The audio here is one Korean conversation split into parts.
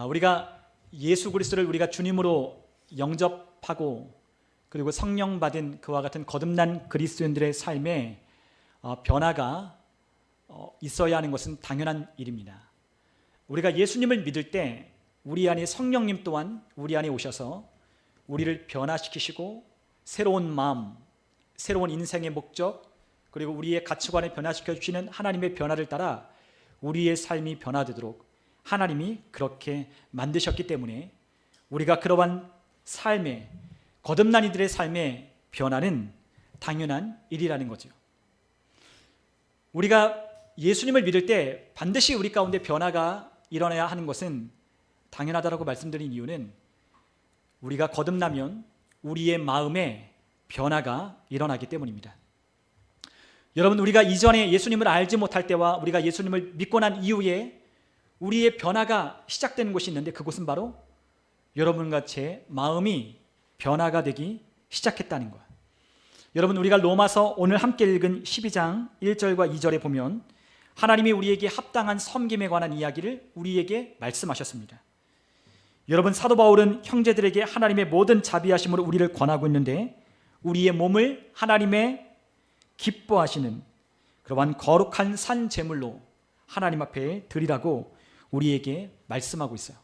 우리가 예수 그리스도를 우리가 주님으로 영접하고 그리고 성령 받은 그와 같은 거듭난 그리스도인들의 삶에 변화가 있어야 하는 것은 당연한 일입니다. 우리가 예수님을 믿을 때 우리 안에 성령님 또한 우리 안에 오셔서 우리를 변화시키시고 새로운 마음, 새로운 인생의 목적, 그리고 우리의 가치관을 변화시켜 주시는 하나님의 변화를 따라 우리의 삶이 변화되도록 하나님이 그렇게 만드셨기 때문에 우리가 그러한 삶의, 거듭난 이들의 삶의 변화는 당연한 일이라는 거죠. 우리가 예수님을 믿을 때 반드시 우리 가운데 변화가 일어나야 하는 것은 당연하다고 말씀드린 이유는 우리가 거듭나면 우리의 마음에 변화가 일어나기 때문입니다. 여러분, 우리가 이전에 예수님을 알지 못할 때와 우리가 예수님을 믿고 난 이후에 우리의 변화가 시작되는 곳이 있는데 그곳은 바로 여러분과 제 마음이 변화가 되기 시작했다는 거예요. 여러분, 우리가 로마서 오늘 함께 읽은 12장 1절과 2절에 보면 하나님이 우리에게 합당한 섬김에 관한 이야기를 우리에게 말씀하셨습니다. 여러분, 사도 바울은 형제들에게 하나님의 모든 자비하심으로 우리를 권하고 있는데 우리의 몸을 하나님의 기뻐하시는 그러한 거룩한 산 제물로 하나님 앞에 드리라고 우리에게 말씀하고 있어요.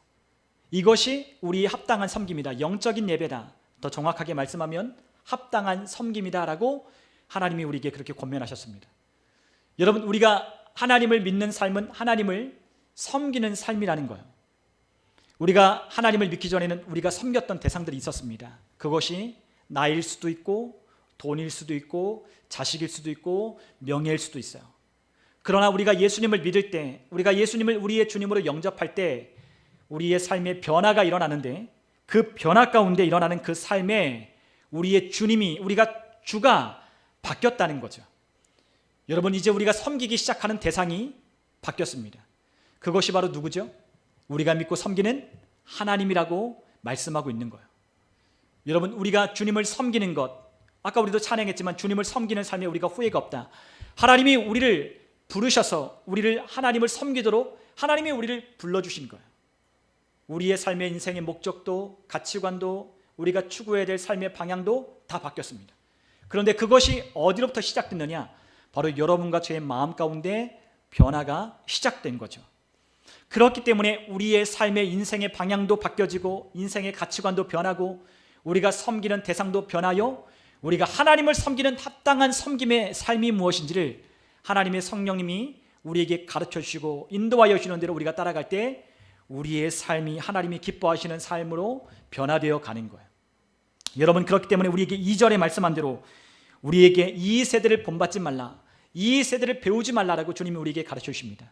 이것이 우리의 합당한 섬김이다, 영적인 예배다, 더 정확하게 말씀하면 합당한 섬김이다 라고 하나님이 우리에게 그렇게 권면하셨습니다. 여러분, 우리가 하나님을 믿는 삶은 하나님을 섬기는 삶이라는 거예요. 우리가 하나님을 믿기 전에는 우리가 섬겼던 대상들이 있었습니다. 그것이 나일 수도 있고 돈일 수도 있고 자식일 수도 있고 명예일 수도 있어요. 그러나 우리가 예수님을 믿을 때, 우리가 예수님을 우리의 주님으로 영접할 때 우리의 삶에 변화가 일어나는데 그 변화 가운데 일어나는 그 삶에 우리의 주님이, 우리가 주가 바뀌었다는 거죠. 여러분, 이제 우리가 섬기기 시작하는 대상이 바뀌었습니다. 그것이 바로 누구죠? 우리가 믿고 섬기는 하나님이라고 말씀하고 있는 거예요. 여러분, 우리가 주님을 섬기는 것, 아까 우리도 찬양했지만 주님을 섬기는 삶에 우리가 후회가 없다. 하나님이 우리를 부르셔서 우리를 하나님을 섬기도록 하나님이 우리를 불러주신 거예요. 우리의 삶의 인생의 목적도 가치관도 우리가 추구해야 될 삶의 방향도 다 바뀌었습니다. 그런데 그것이 어디로부터 시작됐느냐? 바로 여러분과 저의 마음 가운데 변화가 시작된 거죠. 그렇기 때문에 우리의 삶의 인생의 방향도 바뀌어지고 인생의 가치관도 변하고 우리가 섬기는 대상도 변하여 우리가 하나님을 섬기는 합당한 섬김의 삶이 무엇인지를 하나님의 성령님이 우리에게 가르쳐 주시고 인도하여 주시는 대로 우리가 따라갈 때 우리의 삶이 하나님이 기뻐하시는 삶으로 변화되어 가는 거예요. 여러분, 그렇기 때문에 우리에게 2절에 말씀한 대로 우리에게 이 세대를 본받지 말라, 이 세대를 배우지 말라라고 주님이 우리에게 가르쳐 주십니다.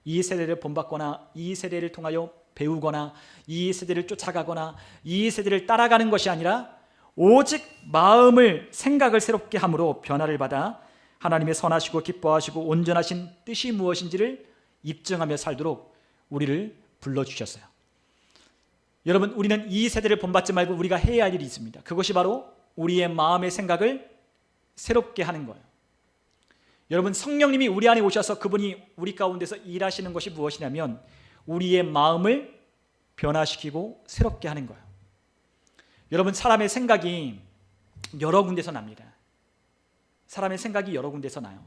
이 세대를 본받거나 이 세대를 통하여 배우거나 이 세대를 쫓아가거나 이 세대를 따라가는 것이 아니라 오직 마음을, 생각을 새롭게 함으로 변화를 받아 하나님의 선하시고 기뻐하시고 온전하신 뜻이 무엇인지를 입증하며 살도록 우리를 불러주셨어요. 여러분, 우리는 이 세대를 본받지 말고 우리가 해야 할 일이 있습니다. 그것이 바로 우리의 마음의 생각을 새롭게 하는 거예요. 여러분, 성령님이 우리 안에 오셔서 그분이 우리 가운데서 일하시는 것이 무엇이냐면 우리의 마음을 변화시키고 새롭게 하는 거예요. 여러분, 사람의 생각이 여러 군데서 납니다. 사람의 생각이 여러 군데서 나요.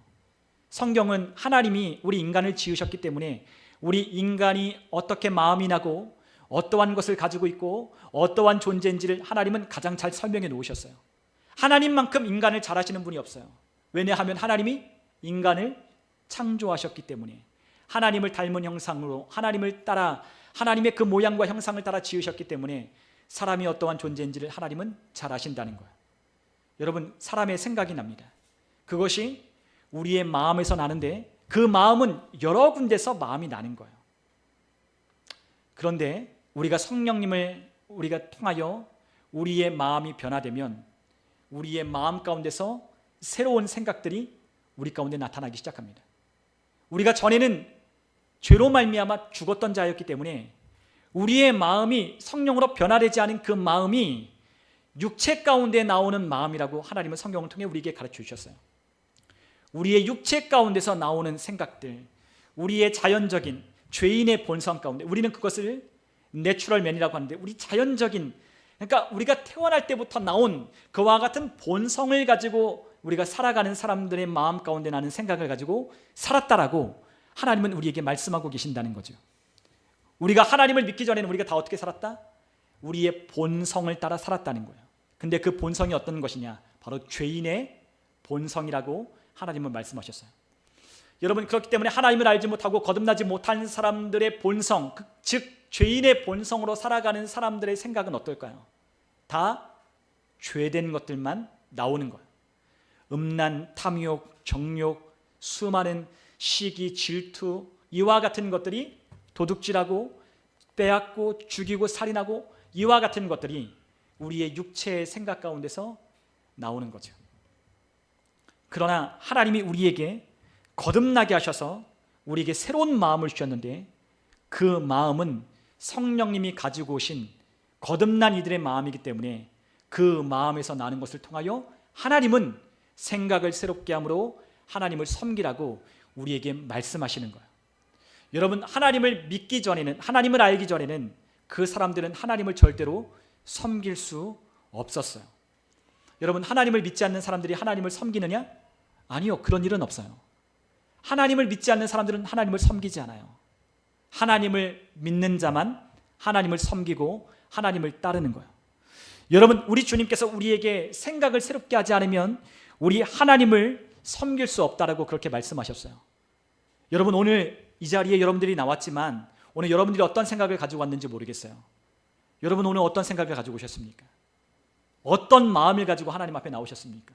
성경은 하나님이 우리 인간을 지으셨기 때문에 우리 인간이 어떻게 마음이 나고 어떠한 것을 가지고 있고 어떠한 존재인지를 하나님은 가장 잘 설명해 놓으셨어요. 하나님만큼 인간을 잘 하시는 분이 없어요. 왜냐하면 하나님이 인간을 창조하셨기 때문에 하나님을 닮은 형상으로 하나님을 따라 하나님의 그 모양과 형상을 따라 지으셨기 때문에 사람이 어떠한 존재인지를 하나님은 잘 아신다는 거예요. 여러분, 사람의 생각이 납니다. 그것이 우리의 마음에서 나는데 그 마음은 여러 군데서 마음이 나는 거예요. 그런데 우리가 성령님을 우리가 통하여 우리의 마음이 변화되면 우리의 마음 가운데서 새로운 생각들이 우리 가운데 나타나기 시작합니다. 우리가 전에는 죄로 말미암아 죽었던 자였기 때문에 우리의 마음이 성령으로 변화되지 않은 그 마음이 육체 가운데 나오는 마음이라고 하나님은 성경을 통해 우리에게 가르쳐 주셨어요. 우리의 육체 가운데서 나오는 생각들, 우리의 자연적인 죄인의 본성 가운데 우리는 그것을 내추럴맨이라고 하는데 우리 자연적인, 그러니까 우리가 태어날 때부터 나온 그와 같은 본성을 가지고 우리가 살아가는 사람들의 마음 가운데 나는 생각을 가지고 살았다라고 하나님은 우리에게 말씀하고 계신다는 거죠. 우리가 하나님을 믿기 전에는 우리가 다 어떻게 살았다? 우리의 본성을 따라 살았다는 거예요. 근데 그 본성이 어떤 것이냐? 바로 죄인의 본성이라고 하나님은 말씀하셨어요. 여러분, 그렇기 때문에 하나님을 알지 못하고 거듭나지 못한 사람들의 본성, 즉 죄인의 본성으로 살아가는 사람들의 생각은 어떨까요? 다 죄된 것들만 나오는 거예요. 음란, 탐욕, 정욕, 수많은 시기, 질투, 이와 같은 것들이, 도둑질하고 빼앗고 죽이고 살인하고 이와 같은 것들이 우리의 육체의 생각 가운데서 나오는 거죠. 그러나 하나님이 우리에게 거듭나게 하셔서 우리에게 새로운 마음을 주셨는데, 그 마음은 성령님이 가지고 오신 거듭난 이들의 마음이기 때문에 그 마음에서 나는 것을 통하여 하나님은 생각을 새롭게 함으로 하나님을 섬기라고 우리에게 말씀하시는 거예요. 여러분, 하나님을 믿기 전에는, 하나님을 알기 전에는 그 사람들은 하나님을 절대로 섬길 수 없었어요. 여러분, 하나님을 믿지 않는 사람들이 하나님을 섬기느냐? 아니요, 그런 일은 없어요. 하나님을 믿지 않는 사람들은 하나님을 섬기지 않아요. 하나님을 믿는 자만 하나님을 섬기고 하나님을 따르는 거예요. 여러분, 우리 주님께서 우리에게 생각을 새롭게 하지 않으면 우리 하나님을 섬길 수 없다라고 그렇게 말씀하셨어요. 여러분, 오늘 이 자리에 여러분들이 나왔지만 오늘 여러분들이 어떤 생각을 가지고 왔는지 모르겠어요. 여러분, 오늘 어떤 생각을 가지고 오셨습니까? 어떤 마음을 가지고 하나님 앞에 나오셨습니까?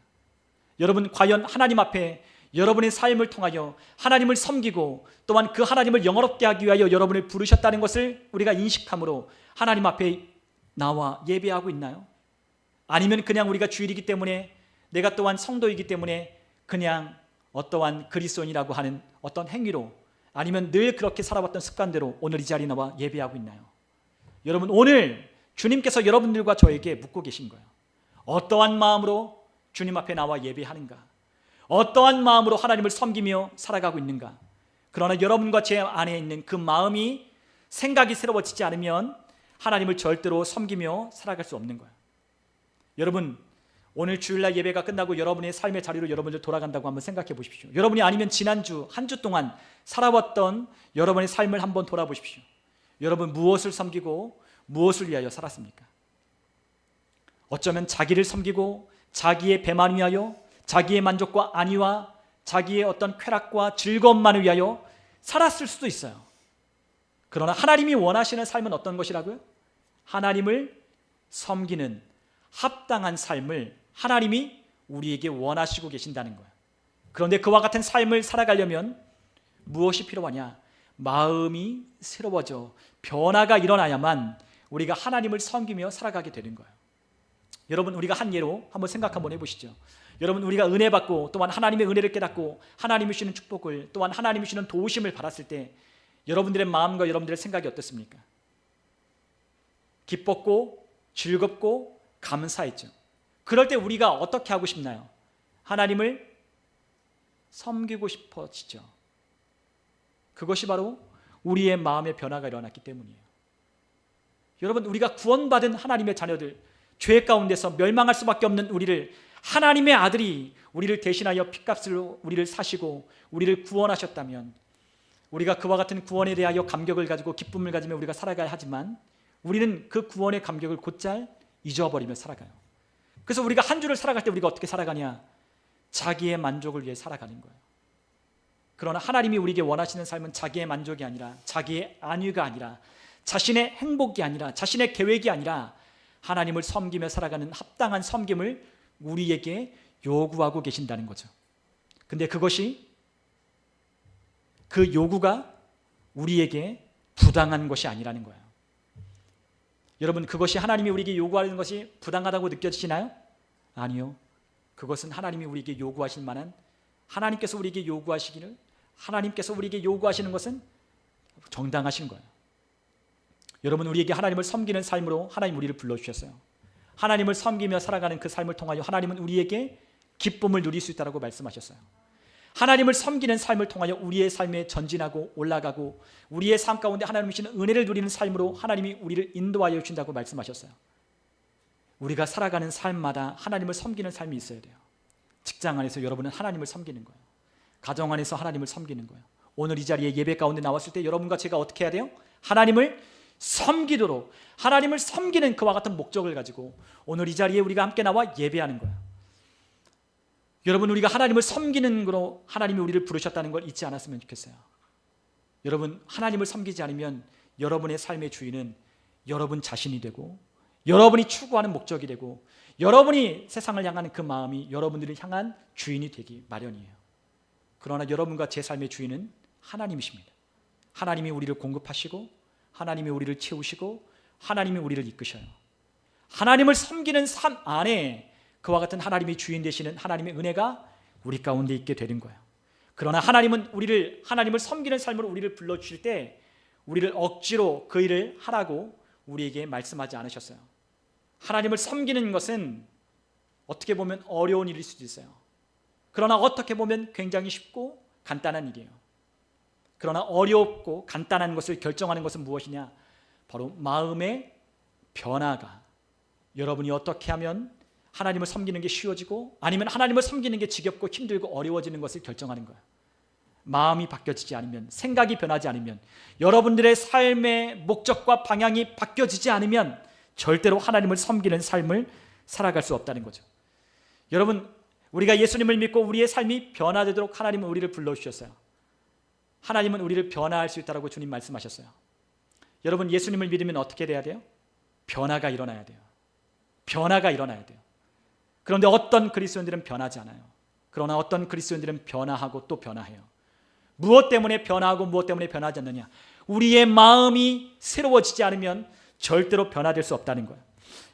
여러분, 과연 하나님 앞에 여러분의 삶을 통하여 하나님을 섬기고 또한 그 하나님을 영화롭게 하기 위하여 여러분을 부르셨다는 것을 우리가 인식함으로 하나님 앞에 나와 예배하고 있나요? 아니면 그냥 우리가 주일이기 때문에, 내가 또한 성도이기 때문에 그냥 어떠한 그리스도인이라고 하는 어떤 행위로, 아니면 늘 그렇게 살아왔던 습관대로 오늘 이 자리에 나와 예배하고 있나요? 여러분, 오늘 주님께서 여러분들과 저에게 묻고 계신 거예요. 어떠한 마음으로 주님 앞에 나와 예배하는가? 어떠한 마음으로 하나님을 섬기며 살아가고 있는가? 그러나 여러분과 제 안에 있는 그 마음이, 생각이 새로워지지 않으면 하나님을 절대로 섬기며 살아갈 수 없는 거예요. 여러분, 오늘 주일날 예배가 끝나고 여러분의 삶의 자리로 여러분들 돌아간다고 한번 생각해 보십시오. 여러분이 아니면 지난주 한 주 동안 살아왔던 여러분의 삶을 한번 돌아보십시오. 여러분, 무엇을 섬기고 무엇을 위하여 살았습니까? 어쩌면 자기를 섬기고 자기의 배만 위하여, 자기의 만족과 안위와 자기의 어떤 쾌락과 즐거움만을 위하여 살았을 수도 있어요. 그러나 하나님이 원하시는 삶은 어떤 것이라고요? 하나님을 섬기는 합당한 삶을 하나님이 우리에게 원하시고 계신다는 거예요. 그런데 그와 같은 삶을 살아가려면 무엇이 필요하냐? 마음이 새로워져 변화가 일어나야만 우리가 하나님을 섬기며 살아가게 되는 거예요. 여러분, 우리가 한 예로 한번 생각 한번 해보시죠. 여러분, 우리가 은혜 받고 또한 하나님의 은혜를 깨닫고 하나님이 주시는 축복을, 또한 하나님이 주시는 도우심을 받았을 때 여러분들의 마음과 여러분들의 생각이 어떻습니까? 기뻤고 즐겁고 감사했죠. 그럴 때 우리가 어떻게 하고 싶나요? 하나님을 섬기고 싶어지죠. 그것이 바로 우리의 마음의 변화가 일어났기 때문이에요. 여러분, 우리가 구원받은 하나님의 자녀들, 죄 가운데서 멸망할 수밖에 없는 우리를, 하나님의 아들이 우리를 대신하여 핏값으로 우리를 사시고 우리를 구원하셨다면 우리가 그와 같은 구원에 대하여 감격을 가지고 기쁨을 가지며 우리가 살아가야 하지만 우리는 그 구원의 감격을 곧잘 잊어버리며 살아가요. 그래서 우리가 한 주를 살아갈 때 우리가 어떻게 살아가냐? 자기의 만족을 위해 살아가는 거예요. 그러나 하나님이 우리에게 원하시는 삶은 자기의 만족이 아니라, 자기의 안위가 아니라, 자신의 행복이 아니라, 자신의 계획이 아니라 하나님을 섬기며 살아가는 합당한 섬김을 우리에게 요구하고 계신다는 거죠. 근데 그것이, 그 요구가 우리에게 부당한 것이 아니라는 거예요. 여러분, 그것이 하나님이 우리에게 요구하는 것이 부당하다고 느껴지시나요? 아니요. 그것은 하나님이 우리에게 요구하실 만한, 하나님께서 우리에게 요구하시기를, 하나님께서 우리에게 요구하시는 것은 정당하신 거예요. 여러분, 우리에게 하나님을 섬기는 삶으로 하나님 우리를 불러주셨어요. 하나님을 섬기며 살아가는 그 삶을 통하여 하나님은 우리에게 기쁨을 누릴 수 있다고 말씀하셨어요. 하나님을 섬기는 삶을 통하여 우리의 삶에 전진하고 올라가고 우리의 삶 가운데 하나님 주시는 은혜를 누리는 삶으로 하나님이 우리를 인도하여 주신다고 말씀하셨어요. 우리가 살아가는 삶마다 하나님을 섬기는 삶이 있어야 돼요. 직장 안에서 여러분은 하나님을 섬기는 거예요. 가정 안에서 하나님을 섬기는 거예요. 오늘 이 자리에 예배 가운데 나왔을 때 여러분과 제가 어떻게 해야 돼요? 하나님을 섬기도록, 하나님을 섬기는 그와 같은 목적을 가지고 오늘 이 자리에 우리가 함께 나와 예배하는 거예요. 여러분, 우리가 하나님을 섬기는 거로 하나님이 우리를 부르셨다는 걸 잊지 않았으면 좋겠어요. 여러분, 하나님을 섬기지 않으면 여러분의 삶의 주인은 여러분 자신이 되고 여러분이 추구하는 목적이 되고 여러분이 세상을 향하는 그 마음이 여러분들을 향한 주인이 되기 마련이에요. 그러나 여러분과 제 삶의 주인은 하나님이십니다. 하나님이 우리를 공급하시고 하나님이 우리를 채우시고 하나님이 우리를 이끄셔요. 하나님을 섬기는 삶 안에 그와 같은 하나님이 주인 되시는 하나님의 은혜가 우리 가운데 있게 되는 거예요. 그러나 하나님은 하나님을 섬기는 삶으로 우리를 불러주실 때 우리를 억지로 그 일을 하라고 우리에게 말씀하지 않으셨어요. 하나님을 섬기는 것은 어떻게 보면 어려운 일일 수도 있어요. 그러나 어떻게 보면 굉장히 쉽고 간단한 일이에요. 그러나 어렵고 간단한 것을 결정하는 것은 무엇이냐? 바로 마음의 변화가, 여러분이 어떻게 하면 하나님을 섬기는 게 쉬워지고 아니면 하나님을 섬기는 게 지겹고 힘들고 어려워지는 것을 결정하는 거예요. 마음이 바뀌어지지 않으면, 생각이 변하지 않으면, 여러분들의 삶의 목적과 방향이 바뀌어지지 않으면 절대로 하나님을 섬기는 삶을 살아갈 수 없다는 거죠. 여러분, 우리가 예수님을 믿고 우리의 삶이 변화되도록 하나님은 우리를 불러주셨어요. 하나님은 우리를 변화할 수 있다고 주님 말씀하셨어요. 여러분, 예수님을 믿으면 어떻게 돼야 돼요? 변화가 일어나야 돼요. 변화가 일어나야 돼요. 그런데 어떤 그리스도인들은 변하지 않아요. 그러나 어떤 그리스도인들은 변화하고 또 변화해요. 무엇 때문에 변화하고 무엇 때문에 변하지 않느냐? 우리의 마음이 새로워지지 않으면 절대로 변화될 수 없다는 거예요.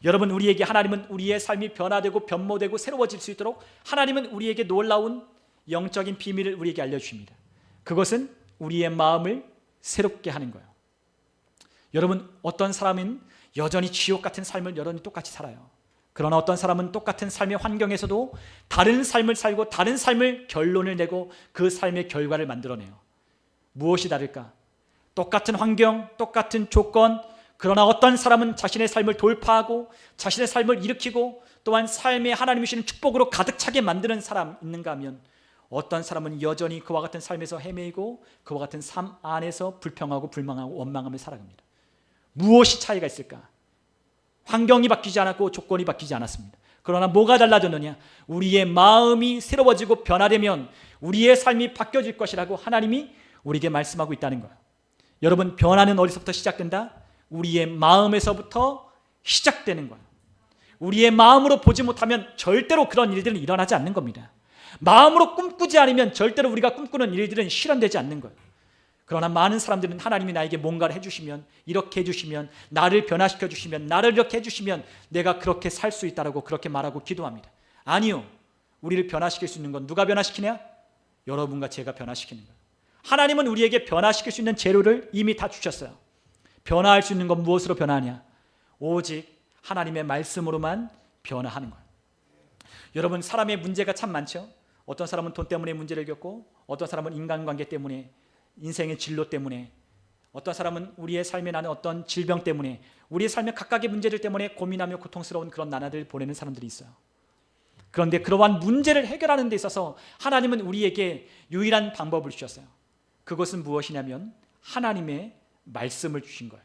여러분, 우리에게 하나님은 우리의 삶이 변화되고 변모되고 새로워질 수 있도록 하나님은 우리에게 놀라운 영적인 비밀을 우리에게 알려주십니다. 그것은 우리의 마음을 새롭게 하는 거예요. 여러분, 어떤 사람은 여전히 지옥 같은 삶을 여전히 똑같이 살아요. 그러나 어떤 사람은 똑같은 삶의 환경에서도 다른 삶을 살고 다른 삶을 결론을 내고 그 삶의 결과를 만들어내요. 무엇이 다를까? 똑같은 환경, 똑같은 조건, 그러나 어떤 사람은 자신의 삶을 돌파하고 자신의 삶을 일으키고 또한 삶에 하나님이 주시는 축복으로 가득 차게 만드는 사람 있는가 하면 어떤 사람은 여전히 그와 같은 삶에서 헤매이고 그와 같은 삶 안에서 불평하고 불만하고 원망하며 살아갑니다. 무엇이 차이가 있을까? 환경이 바뀌지 않았고 조건이 바뀌지 않았습니다. 그러나 뭐가 달라졌느냐? 우리의 마음이 새로워지고 변화되면 우리의 삶이 바뀌어질 것이라고 하나님이 우리에게 말씀하고 있다는 거예요. 여러분, 변화는 어디서부터 시작된다? 우리의 마음에서부터 시작되는 거예요. 우리의 마음으로 보지 못하면 절대로 그런 일들은 일어나지 않는 겁니다. 마음으로 꿈꾸지 않으면 절대로 우리가 꿈꾸는 일들은 실현되지 않는 거예요. 그러나 많은 사람들은 하나님이 나에게 뭔가를 해주시면, 이렇게 해주시면, 나를 변화시켜 주시면, 나를 이렇게 해주시면 내가 그렇게 살 수 있다라고 그렇게 말하고 기도합니다. 아니요, 우리를 변화시킬 수 있는 건 누가 변화시키냐? 여러분과 제가 변화시키는 거예요. 하나님은 우리에게 변화시킬 수 있는 재료를 이미 다 주셨어요. 변화할 수 있는 건 무엇으로 변화하냐? 오직 하나님의 말씀으로만 변화하는 거예요. 여러분, 사람의 문제가 참 많죠. 어떤 사람은 돈 때문에 문제를 겪고, 어떤 사람은 인간관계 때문에, 인생의 진로 때문에, 어떤 사람은 우리의 삶에 나는 어떤 질병 때문에, 우리의 삶의 각각의 문제들 때문에 고민하며 고통스러운 그런 나날을 보내는 사람들이 있어요. 그런데 그러한 문제를 해결하는 데 있어서 하나님은 우리에게 유일한 방법을 주셨어요. 그것은 무엇이냐면 하나님의 말씀을 주신 거예요.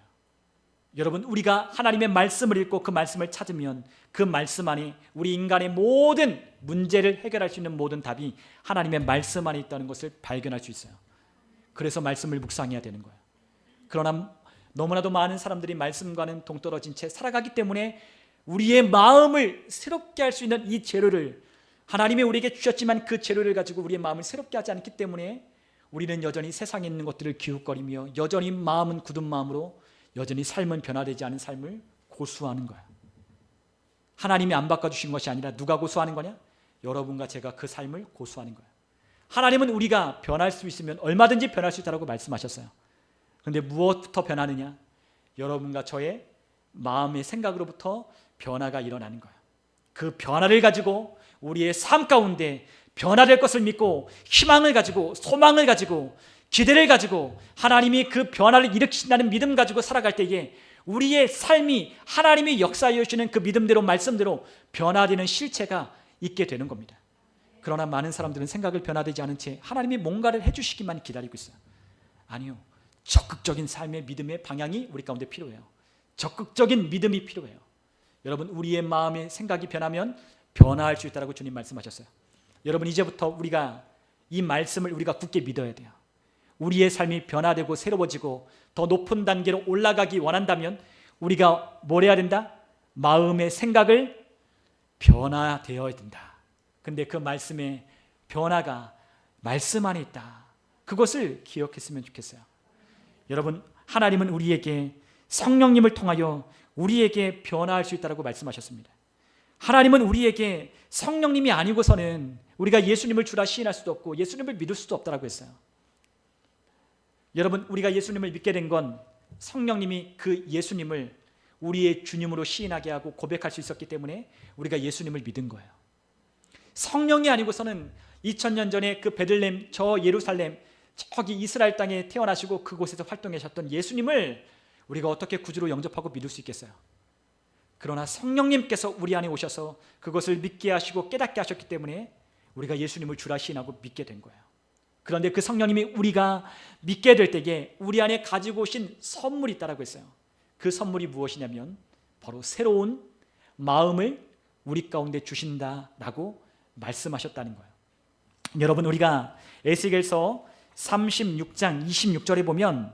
여러분, 우리가 하나님의 말씀을 읽고 그 말씀을 찾으면 그 말씀 안에 우리 인간의 모든 문제를 해결할 수 있는 모든 답이 하나님의 말씀 안에 있다는 것을 발견할 수 있어요. 그래서 말씀을 묵상해야 되는 거예요. 그러나 너무나도 많은 사람들이 말씀과는 동떨어진 채 살아가기 때문에 우리의 마음을 새롭게 할 수 있는 이 재료를 하나님이 우리에게 주셨지만 그 재료를 가지고 우리의 마음을 새롭게 하지 않기 때문에 우리는 여전히 세상에 있는 것들을 기웃거리며 여전히 마음은 굳은 마음으로 여전히 삶은 변화되지 않은 삶을 고수하는 거예요. 하나님이 안 바꿔주신 것이 아니라 누가 고수하는 거냐? 여러분과 제가 그 삶을 고수하는 거예요. 하나님은 우리가 변할 수 있으면 얼마든지 변할 수 있다고 말씀하셨어요. 그런데 무엇부터 변하느냐? 여러분과 저의 마음의 생각으로부터 변화가 일어나는 거예요. 그 변화를 가지고 우리의 삶 가운데 변화될 것을 믿고 희망을 가지고 소망을 가지고 기대를 가지고 하나님이 그 변화를 일으키신다는 믿음 가지고 살아갈 때에 우리의 삶이 하나님이 역사해 주시는 그 믿음대로 말씀대로 변화되는 실체가 있게 되는 겁니다. 그러나 많은 사람들은 생각을 변화되지 않은 채 하나님이 뭔가를 해주시기만 기다리고 있어요. 아니요, 적극적인 삶의 믿음의 방향이 우리 가운데 필요해요. 적극적인 믿음이 필요해요. 여러분, 우리의 마음의 생각이 변하면 변화할 수 있다고 주님 말씀하셨어요. 여러분, 이제부터 우리가 이 말씀을 우리가 굳게 믿어야 돼요. 우리의 삶이 변화되고 새로워지고 더 높은 단계로 올라가기 원한다면 우리가 뭘 해야 된다? 마음의 생각을 변화되어야 된다. 근데 그 말씀의 변화가 말씀 안에 있다. 그것을 기억했으면 좋겠어요. 여러분, 하나님은 우리에게 성령님을 통하여 우리에게 변화할 수 있다고 말씀하셨습니다. 하나님은 우리에게 성령님이 아니고서는 우리가 예수님을 주라 시인할 수도 없고 예수님을 믿을 수도 없다고 했어요. 여러분, 우리가 예수님을 믿게 된 건 성령님이 그 예수님을 우리의 주님으로 시인하게 하고 고백할 수 있었기 때문에 우리가 예수님을 믿은 거예요. 성령이 아니고서는 2000년 전에 그 베들레헴, 저 예루살렘, 저기 이스라엘 땅에 태어나시고 그곳에서 활동하셨던 예수님을 우리가 어떻게 구주로 영접하고 믿을 수 있겠어요? 그러나 성령님께서 우리 안에 오셔서 그것을 믿게 하시고 깨닫게 하셨기 때문에 우리가 예수님을 주라 시인하고 믿게 된 거예요. 그런데 그 성령님이 우리가 믿게 될 때에 우리 안에 가지고 오신 선물이 있다고 했어요. 그 선물이 무엇이냐면 바로 새로운 마음을 우리 가운데 주신다라고 말씀하셨다는 거예요. 여러분, 우리가 에스겔서 36장 26절에 보면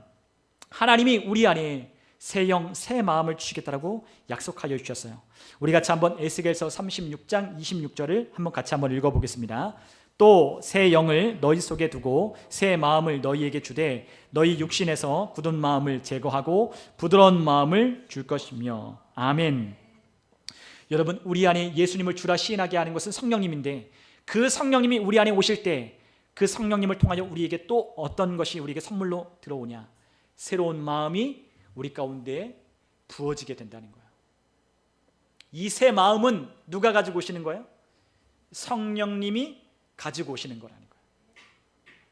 하나님이 우리 안에 새 영, 새 마음을 주시겠다라고 약속하여 주셨어요. 우리 같이 한번 에스겔서 36장 26절을 한번 같이 한번 읽어보겠습니다. 또 새 영을 너희 속에 두고 새 마음을 너희에게 주되 너희 육신에서 굳은 마음을 제거하고 부드러운 마음을 줄 것이며. 아멘. 여러분, 우리 안에 예수님을 주라 시인하게 하는 것은 성령님인데 그 성령님이 우리 안에 오실 때 그 성령님을 통하여 우리에게 또 어떤 것이 우리에게 선물로 들어오냐? 새로운 마음이 우리 가운데 부어지게 된다는 거예요. 이 새 마음은 누가 가지고 오시는 거예요? 성령님이 가지고 오시는 거라는 거예요.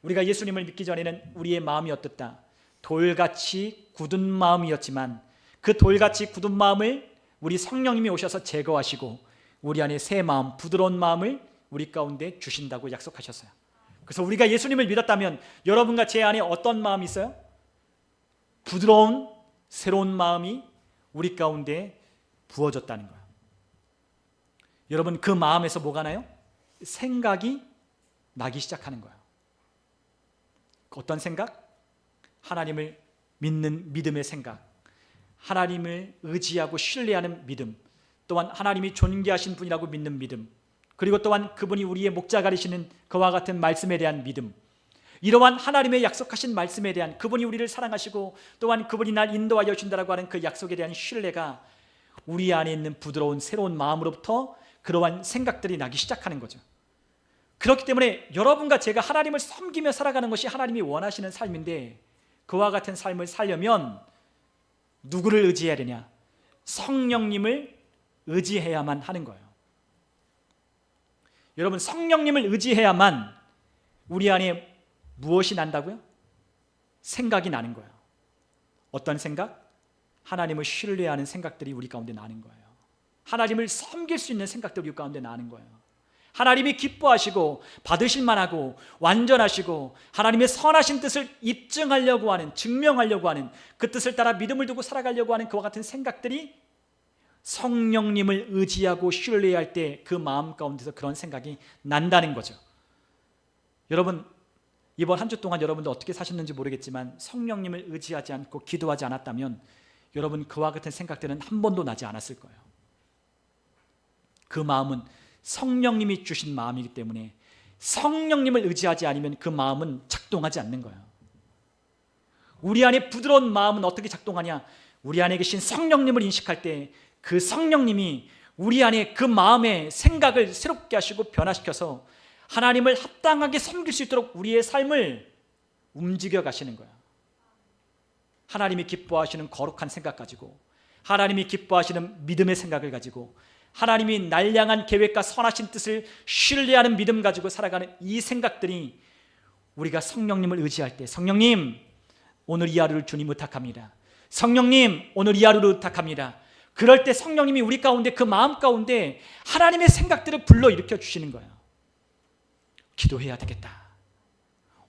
우리가 예수님을 믿기 전에는 우리의 마음이 어떻다? 돌같이 굳은 마음이었지만 그 돌같이 굳은 마음을 우리 성령님이 오셔서 제거하시고 우리 안에 새 마음, 부드러운 마음을 우리 가운데 주신다고 약속하셨어요. 그래서 우리가 예수님을 믿었다면 여러분과 제 안에 어떤 마음이 있어요? 부드러운 새로운 마음이 우리 가운데 부어졌다는 거예요. 여러분, 그 마음에서 뭐가 나요? 생각이 나기 시작하는 거예요. 어떤 생각? 하나님을 믿는 믿음의 생각, 하나님을 의지하고 신뢰하는 믿음, 또한 하나님이 존귀하신 분이라고 믿는 믿음, 그리고 또한 그분이 우리의 목자 가리시는 그와 같은 말씀에 대한 믿음, 이러한 하나님의 약속하신 말씀에 대한, 그분이 우리를 사랑하시고 또한 그분이 날 인도하여 준다라고 하는 그 약속에 대한 신뢰가 우리 안에 있는 부드러운 새로운 마음으로부터 그러한 생각들이 나기 시작하는 거죠. 그렇기 때문에 여러분과 제가 하나님을 섬기며 살아가는 것이 하나님이 원하시는 삶인데 그와 같은 삶을 살려면 누구를 의지해야 되냐? 성령님을 의지해야만 하는 거예요. 여러분, 성령님을 의지해야만 우리 안에 무엇이 난다고요? 생각이 나는 거예요. 어떤 생각? 하나님을 신뢰하는 생각들이 우리 가운데 나는 거예요. 하나님을 섬길 수 있는 생각들이 우리 가운데 나는 거예요. 하나님이 기뻐하시고 받으실 만하고 완전하시고 하나님의 선하신 뜻을 입증하려고 하는, 증명하려고 하는, 그 뜻을 따라 믿음을 두고 살아가려고 하는 그와 같은 생각들이 성령님을 의지하고 신뢰할 때 그 마음 가운데서 그런 생각이 난다는 거죠. 여러분, 이번 한 주 동안 여러분들 어떻게 사셨는지 모르겠지만 성령님을 의지하지 않고 기도하지 않았다면 여러분 그와 같은 생각들은 한 번도 나지 않았을 거예요. 그 마음은 성령님이 주신 마음이기 때문에 성령님을 의지하지 않으면 그 마음은 작동하지 않는 거예요. 우리 안에 부드러운 마음은 어떻게 작동하냐? 우리 안에 계신 성령님을 인식할 때 그 성령님이 우리 안에 그 마음의 생각을 새롭게 하시고 변화시켜서 하나님을 합당하게 섬길 수 있도록 우리의 삶을 움직여 가시는 거예요. 하나님이 기뻐하시는 거룩한 생각 가지고, 하나님이 기뻐하시는 믿음의 생각을 가지고, 하나님이 날 향한 계획과 선하신 뜻을 신뢰하는 믿음 가지고 살아가는 이 생각들이 우리가 성령님을 의지할 때, 성령님 오늘 이 하루를 주님 의탁합니다. 성령님 오늘 이 하루를 의탁합니다. 그럴 때 성령님이 우리 가운데, 그 마음 가운데 하나님의 생각들을 불러일으켜 주시는 거예요. 기도해야 되겠다.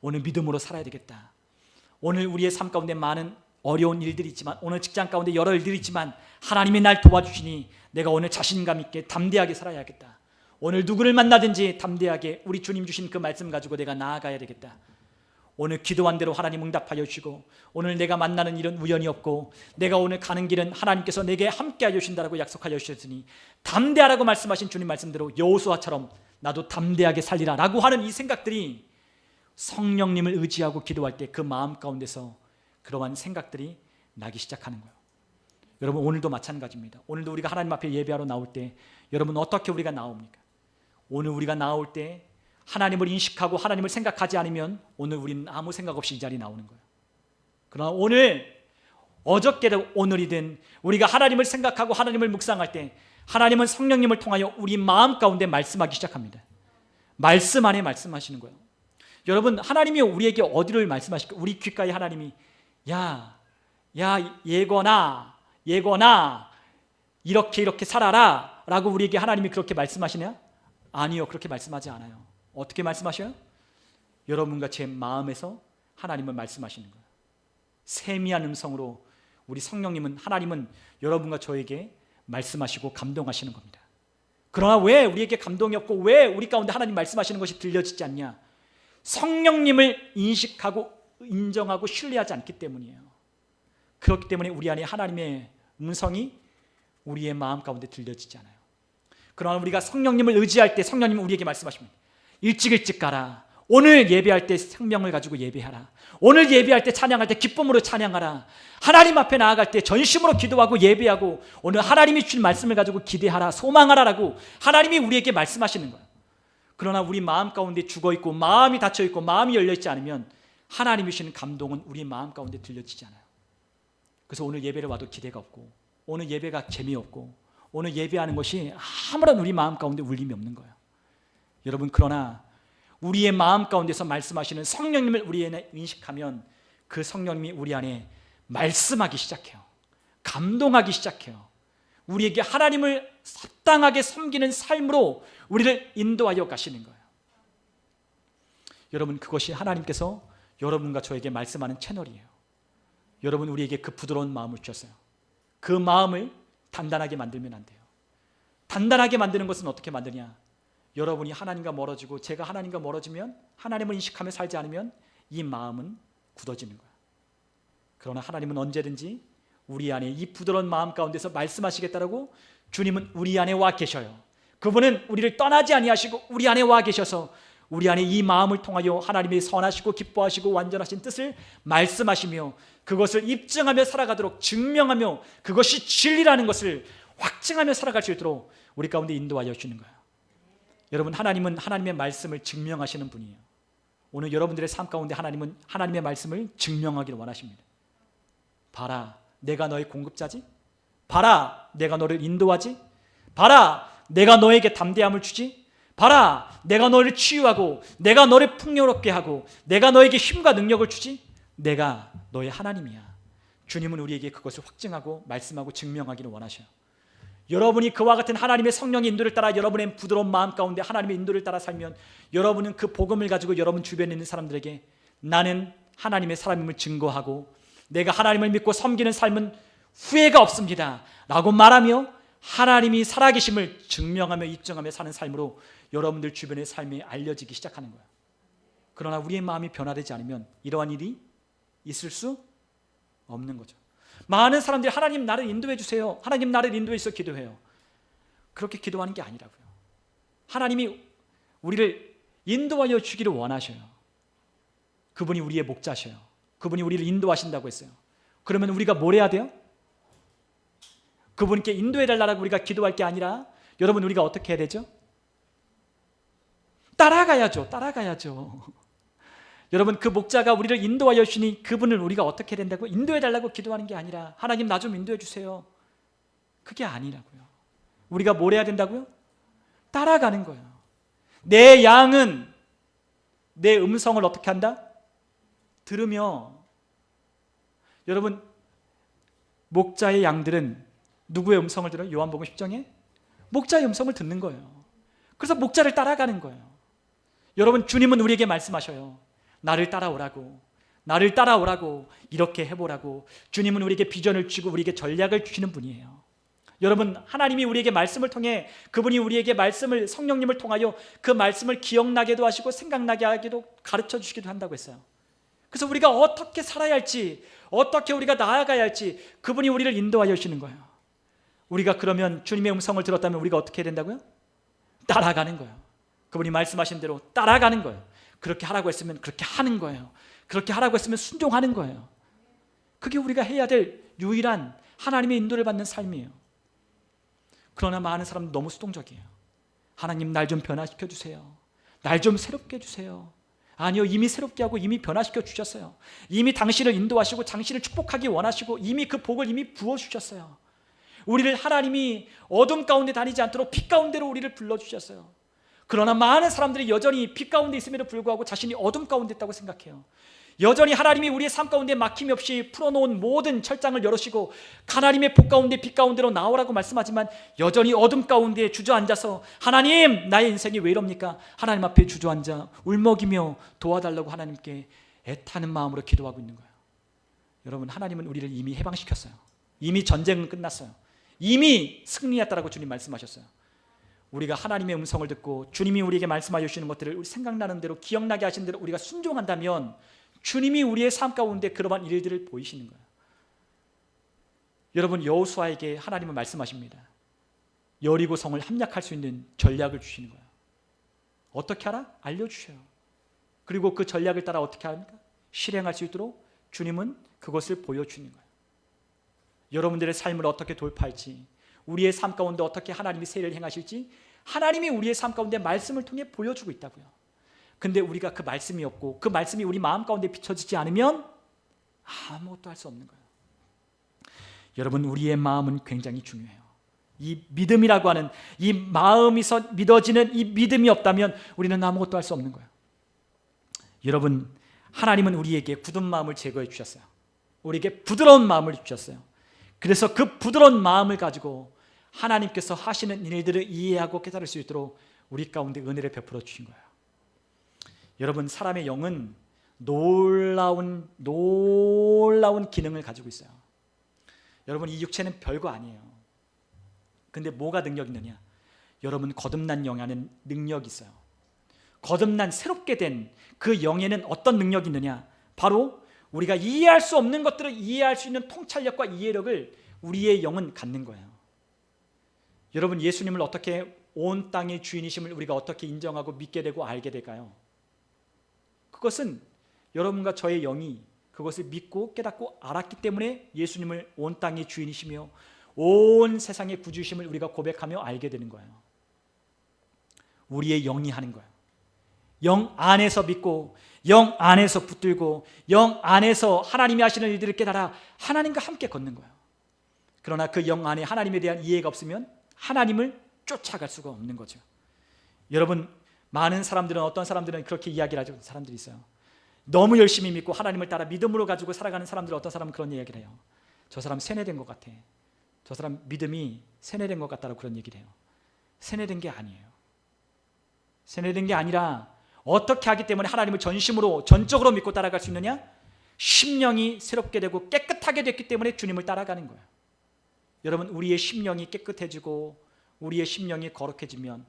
오늘 믿음으로 살아야 되겠다. 오늘 우리의 삶 가운데 많은 어려운 일들이 있지만, 오늘 직장 가운데 여러 일들이 있지만 하나님이 날 도와주시니 내가 오늘 자신감 있게 담대하게 살아야겠다. 오늘 누구를 만나든지 담대하게 우리 주님 주신 그 말씀 가지고 내가 나아가야 되겠다. 오늘 기도한 대로 하나님 응답하여 주시고, 오늘 내가 만나는 일은 우연이 없고, 내가 오늘 가는 길은 하나님께서 내게 함께하여 주신다고 약속하여 주셨으니 담대하라고 말씀하신 주님 말씀대로 여호수아처럼 나도 담대하게 살리라 라고 하는 이 생각들이 성령님을 의지하고 기도할 때 그 마음 가운데서 그러한 생각들이 나기 시작하는 거예요. 여러분, 오늘도 마찬가지입니다. 오늘도 우리가 하나님 앞에 예배하러 나올 때 여러분 어떻게 우리가 나옵니까? 오늘 우리가 나올 때 하나님을 인식하고 하나님을 생각하지 않으면 오늘 우리는 아무 생각 없이 이 자리에 나오는 거예요. 그러나 오늘, 어저께든 오늘이든 우리가 하나님을 생각하고 하나님을 묵상할 때 하나님은 성령님을 통하여 우리 마음 가운데 말씀하기 시작합니다. 말씀 안에 말씀하시는 거예요. 여러분, 하나님이 우리에게 어디를 말씀하실까? 우리 귓가에 하나님이 야 예거나 이렇게 살아라 라고 우리에게 하나님이 그렇게 말씀하시냐? 아니요, 그렇게 말씀하지 않아요. 어떻게 말씀하셔요? 여러분과 제 마음에서 하나님은 말씀하시는 거예요. 세미한 음성으로 우리 성령님은, 하나님은 여러분과 저에게 말씀하시고 감동하시는 겁니다. 그러나 왜 우리에게 감동이 없고 왜 우리 가운데 하나님 말씀하시는 것이 들려지지 않냐? 성령님을 인식하고 인정하고 신뢰하지 않기 때문이에요. 그렇기 때문에 우리 안에 하나님의 음성이 우리의 마음 가운데 들려지지 않아요. 그러나 우리가 성령님을 의지할 때 성령님은 우리에게 말씀하십니다. 일찍 가라. 오늘 예배할 때 생명을 가지고 예배하라. 오늘 예배할 때, 찬양할 때 기쁨으로 찬양하라. 하나님 앞에 나아갈 때 전심으로 기도하고 예배하고 오늘 하나님이 주신 말씀을 가지고 기대하라, 소망하라라고 하나님이 우리에게 말씀하시는 거예요. 그러나 우리 마음 가운데 죽어있고 마음이 닫혀있고 마음이 열려있지 않으면 하나님이 주시는 감동은 우리 마음 가운데 들려지지 않아요. 그래서 오늘 예배를 와도 기대가 없고, 오늘 예배가 재미없고, 오늘 예배하는 것이 아무런 우리 마음 가운데 울림이 없는 거예요. 여러분, 그러나 우리의 마음 가운데서 말씀하시는 성령님을 우리 안에 인식하면 그 성령님이 우리 안에 말씀하기 시작해요. 감동하기 시작해요. 우리에게 하나님을 합당하게 섬기는 삶으로 우리를 인도하여 가시는 거예요. 여러분, 그것이 하나님께서 여러분과 저에게 말씀하는 채널이에요. 여러분, 우리에게 그 부드러운 마음을 주셨어요. 그 마음을 단단하게 만들면 안 돼요. 단단하게 만드는 것은 어떻게 만드냐? 여러분이 하나님과 멀어지고 제가 하나님과 멀어지면, 하나님을 인식하며 살지 않으면 이 마음은 굳어지는 거야. 그러나 하나님은 언제든지 우리 안에 이 부드러운 마음 가운데서 말씀하시겠다라고 주님은 우리 안에 와 계셔요. 그분은 우리를 떠나지 아니하시고 우리 안에 와 계셔서 우리 안에 이 마음을 통하여 하나님의 선하시고 기뻐하시고 완전하신 뜻을 말씀하시며 그것을 입증하며 살아가도록, 증명하며 그것이 진리라는 것을 확증하며 살아갈 수 있도록 우리 가운데 인도하여 주시는 거예요. 여러분, 하나님은 하나님의 말씀을 증명하시는 분이에요. 오늘 여러분들의 삶 가운데 하나님은 하나님의 말씀을 증명하기를 원하십니다. 봐라, 내가 너의 공급자지? 봐라, 내가 너를 인도하지? 봐라, 내가 너에게 담대함을 주지? 봐라, 내가 너를 치유하고 내가 너를 풍요롭게 하고 내가 너에게 힘과 능력을 주지? 내가 너의 하나님이야. 주님은 우리에게 그것을 확증하고 말씀하고 증명하기를 원하셔요. 여러분이 그와 같은 하나님의 성령의 인도를 따라 여러분의 부드러운 마음 가운데 하나님의 인도를 따라 살면 여러분은 그 복음을 가지고 여러분 주변에 있는 사람들에게 나는 하나님의 사람임을 증거하고 내가 하나님을 믿고 섬기는 삶은 후회가 없습니다 라고 말하며 하나님이 살아계심을 증명하며 입증하며 사는 삶으로 여러분들 주변의 삶이 알려지기 시작하는 거예요. 그러나 우리의 마음이 변화되지 않으면 이러한 일이 있을 수 없는 거죠. 많은 사람들이 하나님 나를 인도해 주세요, 하나님 나를 인도해 주셔서 기도해요. 그렇게 기도하는 게 아니라고요. 하나님이 우리를 인도하여 주기를 원하셔요. 그분이 우리의 목자셔요. 그분이 우리를 인도하신다고 했어요. 그러면 우리가 뭘 해야 돼요? 그분께 인도해 달라고 우리가 기도할 게 아니라 여러분, 우리가 어떻게 해야 되죠? 따라가야죠. 여러분, 그 목자가 우리를 인도하여 주시니 그분을 우리가 어떻게 해야 된다고? 인도해 달라고 기도하는 게 아니라 하나님 나 좀 인도해 주세요. 그게 아니라고요. 우리가 뭘 해야 된다고요? 따라가는 거예요. 내 양은 내 음성을 어떻게 한다? 들으며. 여러분, 목자의 양들은 누구의 음성을 들어요? 요한복음 10장에 목자의 음성을 듣는 거예요. 그래서 목자를 따라가는 거예요. 여러분, 주님은 우리에게 말씀하셔요. 나를 따라오라고, 나를 따라오라고, 이렇게 해보라고. 주님은 우리에게 비전을 주시고 우리에게 전략을 주시는 분이에요. 여러분, 하나님이 우리에게 말씀을 통해, 그분이 우리에게 말씀을, 성령님을 통하여 그 말씀을 기억나게도 하시고 생각나게 하기도 가르쳐 주시기도 한다고 했어요. 그래서 우리가 어떻게 살아야 할지, 어떻게 우리가 나아가야 할지 그분이 우리를 인도하여 주시는 거예요. 우리가 그러면 주님의 음성을 들었다면 우리가 어떻게 해야 된다고요? 따라가는 거예요. 그분이 말씀하신 대로 따라가는 거예요. 그렇게 하라고 했으면 그렇게 하는 거예요. 그렇게 하라고 했으면 순종하는 거예요. 그게 우리가 해야 될 유일한 하나님의 인도를 받는 삶이에요. 그러나 많은 사람은 너무 수동적이에요. 하나님, 날 좀 변화시켜 주세요. 날 좀 새롭게 해주세요. 아니요, 이미 새롭게 하고 이미 변화시켜 주셨어요. 이미 당신을 인도하시고 당신을 축복하기 원하시고 이미 그 복을 이미 부어주셨어요. 우리를 하나님이 어둠 가운데 다니지 않도록 빛 가운데로 우리를 불러주셨어요. 그러나 많은 사람들이 여전히 빛 가운데 있음에도 불구하고 자신이 어둠 가운데 있다고 생각해요. 여전히 하나님이 우리의 삶 가운데 막힘이 없이 풀어놓은 모든 철장을 열으시고 하나님의 복 가운데 빛 가운데로 나오라고 말씀하지만 여전히 어둠 가운데 주저앉아서 하나님, 나의 인생이 왜 이럽니까? 하나님 앞에 주저앉아 울먹이며 도와달라고 하나님께 애타는 마음으로 기도하고 있는 거예요. 여러분, 하나님은 우리를 이미 해방시켰어요. 이미 전쟁은 끝났어요. 이미 승리했다라고 주님 말씀하셨어요. 우리가 하나님의 음성을 듣고 주님이 우리에게 말씀하여 주시는 것들을 우리 생각나는 대로, 기억나게 하신 대로 우리가 순종한다면 주님이 우리의 삶 가운데 그러한 일들을 보이시는 거예요. 여러분, 여호수아에게 하나님은 말씀하십니다. 여리고 성을 함락할 수 있는 전략을 주시는 거예요. 어떻게 하라? 알려주셔요. 그리고 그 전략을 따라 어떻게 합니까? 실행할 수 있도록 주님은 그것을 보여주는 거예요. 여러분들의 삶을 어떻게 돌파할지, 우리의 삶 가운데 어떻게 하나님이 세례를 행하실지 하나님이 우리의 삶 가운데 말씀을 통해 보여주고 있다고요. 근데 우리가 그 말씀이 없고 그 말씀이 우리 마음 가운데 비춰지지 않으면 아무것도 할 수 없는 거예요. 여러분, 우리의 마음은 굉장히 중요해요. 이 믿음이라고 하는 이 마음에서 믿어지는 이 믿음이 없다면 우리는 아무것도 할 수 없는 거예요. 여러분, 하나님은 우리에게 굳은 마음을 제거해 주셨어요. 우리에게 부드러운 마음을 주셨어요. 그래서 그 부드러운 마음을 가지고 하나님께서 하시는 일들을 이해하고 깨달을 수 있도록 우리 가운데 은혜를 베풀어 주신 거예요. 여러분, 사람의 영은 놀라운 기능을 가지고 있어요. 여러분, 이 육체는 별거 아니에요. 근데 뭐가 능력 있느냐? 여러분, 거듭난 영 안에 능력이 있어요. 거듭난 새롭게 된 그 영에는 어떤 능력이 있느냐? 바로 우리가 이해할 수 없는 것들을 이해할 수 있는 통찰력과 이해력을 우리의 영은 갖는 거예요. 여러분, 예수님을 어떻게 온 땅의 주인이심을 우리가 어떻게 인정하고 믿게 되고 알게 될까요? 그것은 여러분과 저의 영이 그것을 믿고 깨닫고 알았기 때문에 예수님을 온 땅의 주인이시며 온 세상의 구주이심을 우리가 고백하며 알게 되는 거예요. 우리의 영이 하는 거예요. 영 안에서 믿고 영 안에서 붙들고 영 안에서 하나님이 하시는 일들을 깨달아 하나님과 함께 걷는 거예요. 그러나 그 영 안에 하나님에 대한 이해가 없으면 하나님을 쫓아갈 수가 없는 거죠. 여러분, 많은 사람들은, 어떤 사람들은 그렇게 이야기를 하죠. 사람들이 있어요. 너무 열심히 믿고 하나님을 따라 믿음으로 가지고 살아가는 사람들, 어떤 사람은 그런 이야기를 해요. 저 사람 세뇌된 것 같아. 저 사람 믿음이 세뇌된 것 같다고 그런 얘기를 해요. 세뇌된 게 아니에요. 세뇌된 게 아니라 어떻게 하기 때문에 하나님을 전적으로 믿고 따라갈 수 있느냐? 심령이 새롭게 되고 깨끗하게 됐기 때문에 주님을 따라가는 거예요. 여러분, 우리의 심령이 깨끗해지고 우리의 심령이 거룩해지면,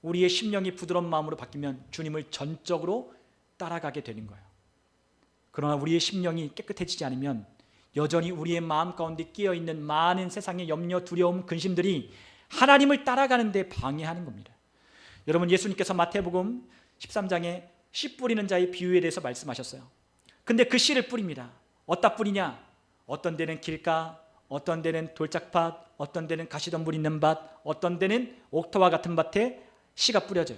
우리의 심령이 부드러운 마음으로 바뀌면 주님을 전적으로 따라가게 되는 거예요. 그러나 우리의 심령이 깨끗해지지 않으면 여전히 우리의 마음 가운데 끼어있는 많은 세상의 염려, 두려움, 근심들이 하나님을 따라가는 데 방해하는 겁니다. 여러분, 예수님께서 마태복음 13장에 씨 뿌리는 자의 비유에 대해서 말씀하셨어요. 근데 그 씨를 뿌립니다. 어디다 뿌리냐? 어떤 데는 길가, 어떤 데는 돌짝밭, 어떤 데는 가시덤불 있는 밭, 어떤 데는 옥토와 같은 밭에 씨가 뿌려져요.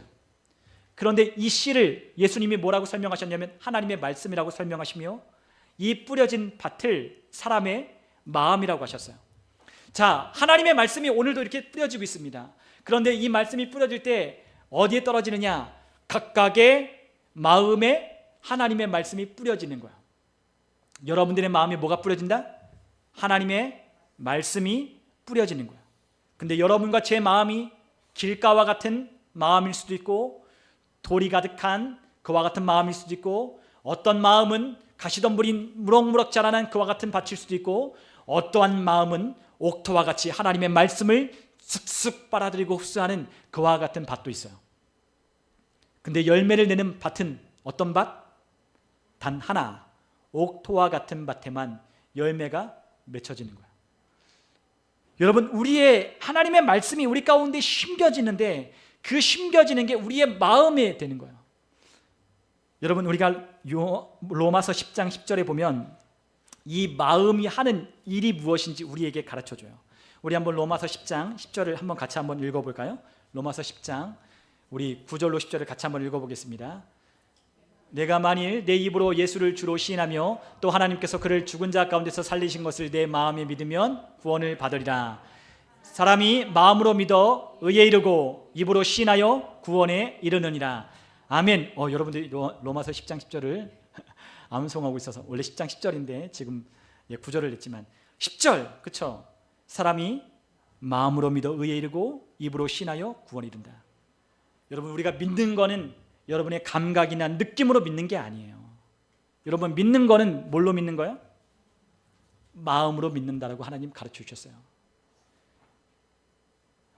그런데 이 씨를 예수님이 뭐라고 설명하셨냐면 하나님의 말씀이라고 설명하시며 이 뿌려진 밭을 사람의 마음이라고 하셨어요. 자, 하나님의 말씀이 오늘도 이렇게 뿌려지고 있습니다. 그런데 이 말씀이 뿌려질 때 어디에 떨어지느냐? 각각의 마음에 하나님의 말씀이 뿌려지는 거야. 여러분들의 마음에 뭐가 뿌려진다? 하나님의 말씀이 뿌려지는 거야. 근데 여러분과 제 마음이 길가와 같은 마음일 수도 있고, 돌이 가득한 그와 같은 마음일 수도 있고, 어떤 마음은 가시덤불이 무럭무럭 자라난 그와 같은 밭일 수도 있고, 어떠한 마음은 옥토와 같이 하나님의 말씀을 쓱쓱 빨아들이고 흡수하는 그와 같은 밭도 있어요. 근데 열매를 내는 밭은 어떤 밭? 단 하나, 옥토와 같은 밭에만 열매가 맺혀지는 거예요. 여러분, 우리의 하나님의 말씀이 우리 가운데 심겨지는데, 그 심겨지는 게 우리의 마음에 되는 거예요. 여러분, 우리가 로마서 10장 10절에 보면 이 마음이 하는 일이 무엇인지 우리에게 가르쳐줘요. 우리 한번 로마서 10장 10절을 한번 같이 한번 읽어볼까요? 로마서 10장 우리 9절로 10절을 같이 한번 읽어보겠습니다. 내가 만일 내 입으로 예수를 주로 시인하며 또 하나님께서 그를 죽은 자 가운데서 살리신 것을 내 마음에 믿으면 구원을 받으리라. 사람이 마음으로 믿어 의에 이르고 입으로 시인하여 구원에 이르느니라. 아멘. 여러분들이 로마서 10장 10절을 암송하고 있어서 원래 10장 10절인데 지금 9절을 냈지만 10절, 그렇죠? 사람이 마음으로 믿어 의에 이르고 입으로 시인하여 구원에 이른다. 여러분, 우리가 믿는 거는 여러분의 감각이나 느낌으로 믿는 게 아니에요. 여러분, 믿는 거는 뭘로 믿는 거예요? 마음으로 믿는다라고 하나님 가르쳐 주셨어요.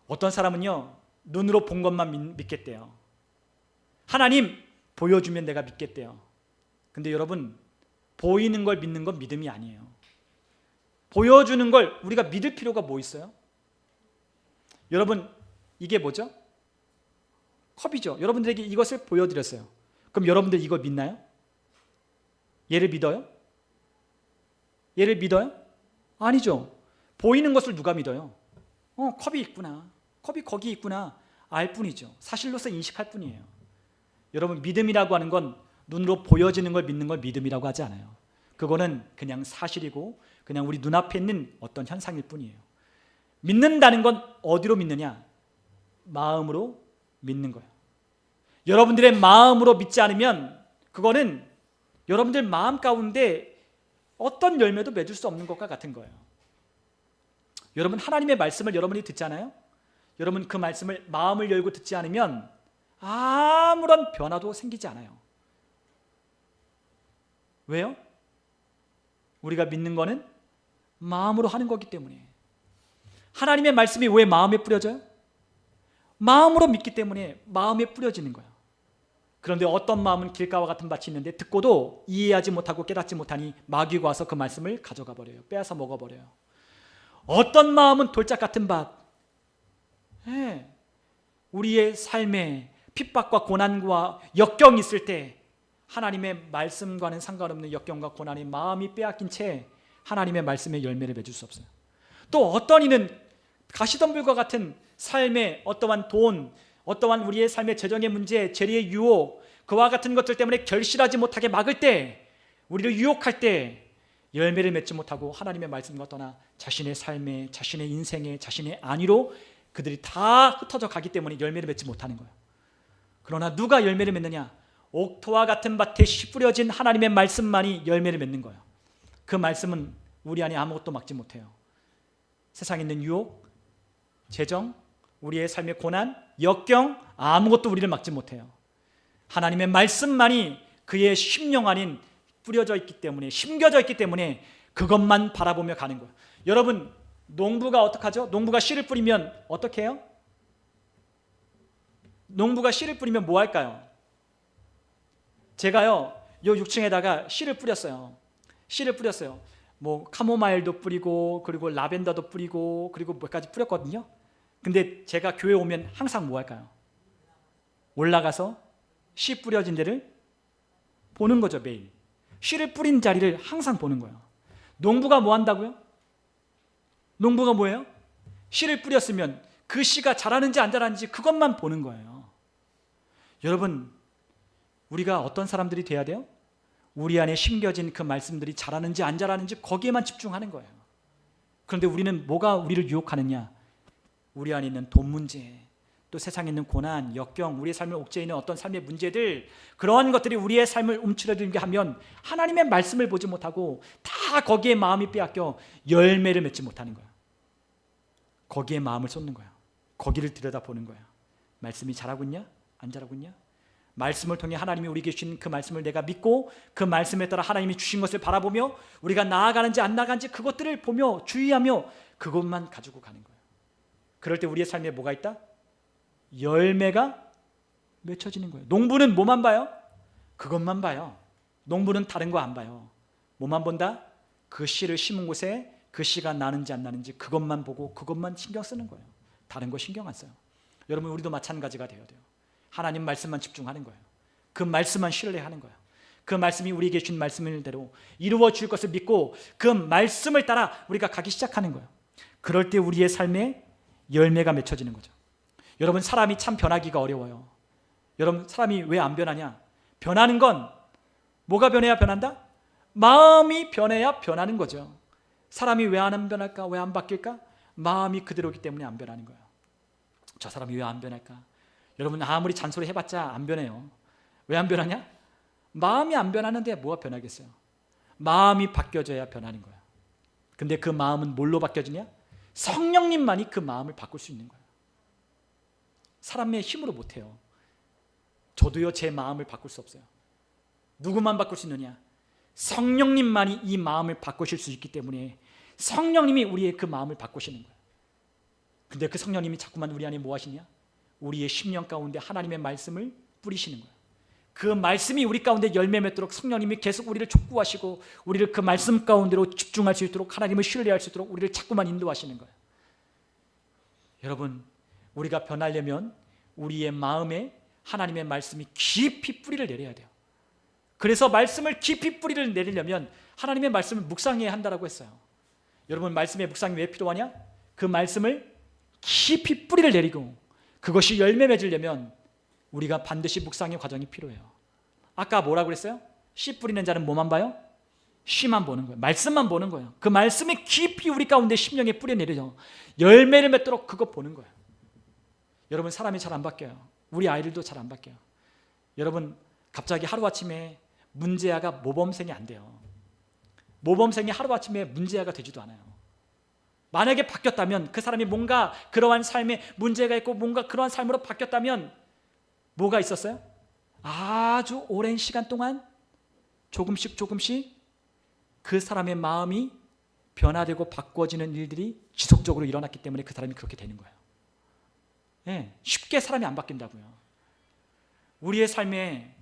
어떤 사람은요, 눈으로 본 것만 믿겠대요. 하나님 보여주면 내가 믿겠대요. 근데 여러분, 보이는 걸 믿는 건 믿음이 아니에요. 보여주는 걸 우리가 믿을 필요가 뭐 있어요? 여러분, 이게 뭐죠? 컵이죠. 여러분들에게 이것을 보여드렸어요. 그럼 여러분들 이거 믿나요? 얘를 믿어요? 얘를 믿어요? 아니죠. 보이는 것을 누가 믿어요? 컵이 있구나, 컵이 거기 있구나 알 뿐이죠. 사실로서 인식할 뿐이에요. 여러분, 믿음이라고 하는 건 눈으로 보여지는 걸 믿는 걸 믿음이라고 하지 않아요. 그거는 그냥 사실이고 그냥 우리 눈앞에 있는 어떤 현상일 뿐이에요. 믿는다는 건 어디로 믿느냐? 마음으로 믿는 거예요. 여러분들의 마음으로 믿지 않으면 그거는 여러분들 마음 가운데 어떤 열매도 맺을 수 없는 것과 같은 거예요. 여러분, 하나님의 말씀을 여러분이 듣잖아요. 여러분, 그 말씀을 마음을 열고 듣지 않으면 아무런 변화도 생기지 않아요. 왜요? 우리가 믿는 거는 마음으로 하는 거기 때문에. 하나님의 말씀이 왜 마음에 뿌려져요? 마음으로 믿기 때문에 마음에 뿌려지는 거예요. 그런데 어떤 마음은 길가와 같은 밭이 있는데 듣고도 이해하지 못하고 깨닫지 못하니 마귀가 와서 그 말씀을 가져가 버려요. 빼앗아 먹어버려요. 어떤 마음은 돌짝 같은 밭. 우리의 삶에 핍박과 고난과 역경이 있을 때 하나님의 말씀과는 상관없는 역경과 고난이 마음이 빼앗긴 채 하나님의 말씀의 열매를 맺을 수 없어요. 또 어떤 이는 가시덤불과 같은 삶의 어떠한 돈, 어떠한 우리의 삶의 재정의 문제, 재리의 유혹, 그와 같은 것들 때문에 결실하지 못하게 막을 때, 우리를 유혹할 때 열매를 맺지 못하고 하나님의 말씀과 떠나 자신의 삶에, 자신의 인생에, 자신의 안위로 그들이 다 흩어져 가기 때문에 열매를 맺지 못하는 거예요. 그러나 누가 열매를 맺느냐? 옥토와 같은 밭에 씨 뿌려진 하나님의 말씀만이 열매를 맺는 거예요. 그 말씀은 우리 안에 아무것도 막지 못해요. 세상에 있는 유혹, 재정, 우리의 삶의 고난, 역경, 아무것도 우리를 막지 못해요. 하나님의 말씀만이 그의 심령 안에 뿌려져 있기 때문에, 심겨져 있기 때문에 그것만 바라보며 가는 거예요. 여러분, 농부가 어떡하죠? 농부가 씨를 뿌리면 어떻게 해요? 농부가 씨를 뿌리면 뭐 할까요? 제가요, 요 6층에다가 씨를 뿌렸어요. 씨를 뿌렸어요. 뭐 카모마일도 뿌리고, 그리고 라벤더도 뿌리고, 그리고 몇 가지 뿌렸거든요. 근데 제가 교회 오면 항상 뭐 할까요? 올라가서 씨 뿌려진 데를 보는 거죠. 매일 씨를 뿌린 자리를 항상 보는 거예요. 농부가 뭐 한다고요? 농부가 뭐예요? 씨를 뿌렸으면 그 씨가 자라는지 안 자라는지 그것만 보는 거예요. 여러분, 우리가 어떤 사람들이 돼야 돼요? 우리 안에 심겨진 그 말씀들이 자라는지 안 자라는지 거기에만 집중하는 거예요. 그런데 우리는 뭐가 우리를 유혹하느냐? 우리 안에 있는 돈 문제, 또 세상에 있는 고난, 역경, 우리의 삶을 옥죄해 있는 어떤 삶의 문제들, 그러한 것들이 우리의 삶을 움츠러들게 하면 하나님의 말씀을 보지 못하고 다 거기에 마음이 빼앗겨 열매를 맺지 못하는 거야. 거기에 마음을 쏟는 거야. 거기를 들여다보는 거야. 말씀이 잘하고 있냐? 안 잘하고 있냐? 말씀을 통해 하나님이 우리에게 주신 그 말씀을 내가 믿고 그 말씀에 따라 하나님이 주신 것을 바라보며 우리가 나아가는지 안 나아가는지 그것들을 보며 주의하며 그것만 가지고 가는 거예요. 그럴 때 우리의 삶에 뭐가 있다? 열매가 맺혀지는 거예요. 농부는 뭐만 봐요? 그것만 봐요. 농부는 다른 거 안 봐요. 뭐만 본다? 그 씨를 심은 곳에 그 씨가 나는지 안 나는지 그것만 보고 그것만 신경 쓰는 거예요. 다른 거 신경 안 써요. 여러분, 우리도 마찬가지가 되어야 돼요. 하나님 말씀만 집중하는 거예요. 그 말씀만 신뢰하는 거예요. 그 말씀이 우리에게 주신 말씀대로 이루어 줄 것을 믿고 그 말씀을 따라 우리가 가기 시작하는 거예요. 그럴 때 우리의 삶에 열매가 맺혀지는 거죠. 여러분, 사람이 참 변하기가 어려워요. 여러분, 사람이 왜 안 변하냐? 변하는 건 뭐가 변해야 변한다? 마음이 변해야 변하는 거죠. 사람이 왜 안 변할까? 왜 안 바뀔까? 마음이 그대로이기 때문에 안 변하는 거예요. 저 사람이 왜 안 변할까? 여러분, 아무리 잔소리 해봤자 안 변해요. 왜 안 변하냐? 마음이 안 변하는데 뭐가 변하겠어요? 마음이 바뀌어져야 변하는 거야. 근데 그 마음은 뭘로 바뀌어지냐? 성령님만이 그 마음을 바꿀 수 있는 거예요. 사람의 힘으로 못해요. 저도요, 제 마음을 바꿀 수 없어요. 누구만 바꿀 수 있느냐? 성령님만이 이 마음을 바꾸실 수 있기 때문에 성령님이 우리의 그 마음을 바꾸시는 거예요. 근데 그 성령님이 자꾸만 우리 안에 뭐 하시냐? 우리의 심령 가운데 하나님의 말씀을 뿌리시는 거예요. 그 말씀이 우리 가운데 열매 맺도록 성령님이 계속 우리를 촉구하시고 우리를 그 말씀 가운데로 집중할 수 있도록, 하나님을 신뢰할 수 있도록 우리를 자꾸만 인도하시는 거예요. 여러분, 우리가 변하려면 우리의 마음에 하나님의 말씀이 깊이 뿌리를 내려야 돼요. 그래서 말씀을 깊이 뿌리를 내리려면 하나님의 말씀을 묵상해야 한다고 했어요. 여러분, 말씀의 묵상이 왜 필요하냐? 그 말씀을 깊이 뿌리를 내리고 그것이 열매 맺으려면 우리가 반드시 묵상의 과정이 필요해요. 아까 뭐라고 그랬어요? 씨 뿌리는 자는 뭐만 봐요? 씨만 보는 거예요. 말씀만 보는 거예요. 그 말씀이 깊이 우리 가운데 심령에 뿌려내려 열매를 맺도록 그거 보는 거예요. 여러분, 사람이 잘 안 바뀌어요. 우리 아이들도 잘 안 바뀌어요. 여러분, 갑자기 하루아침에 문제아가 모범생이 안 돼요. 모범생이 하루아침에 문제아가 되지도 않아요. 만약에 바뀌었다면, 그 사람이 뭔가 그러한 삶에 문제가 있고 뭔가 그러한 삶으로 바뀌었다면 뭐가 있었어요? 아주 오랜 시간 동안 조금씩 그 사람의 마음이 변화되고 바꿔지는 일들이 지속적으로 일어났기 때문에 그 사람이 그렇게 되는 거예요. 네, 쉽게 사람이 안 바뀐다고요. 우리의 삶에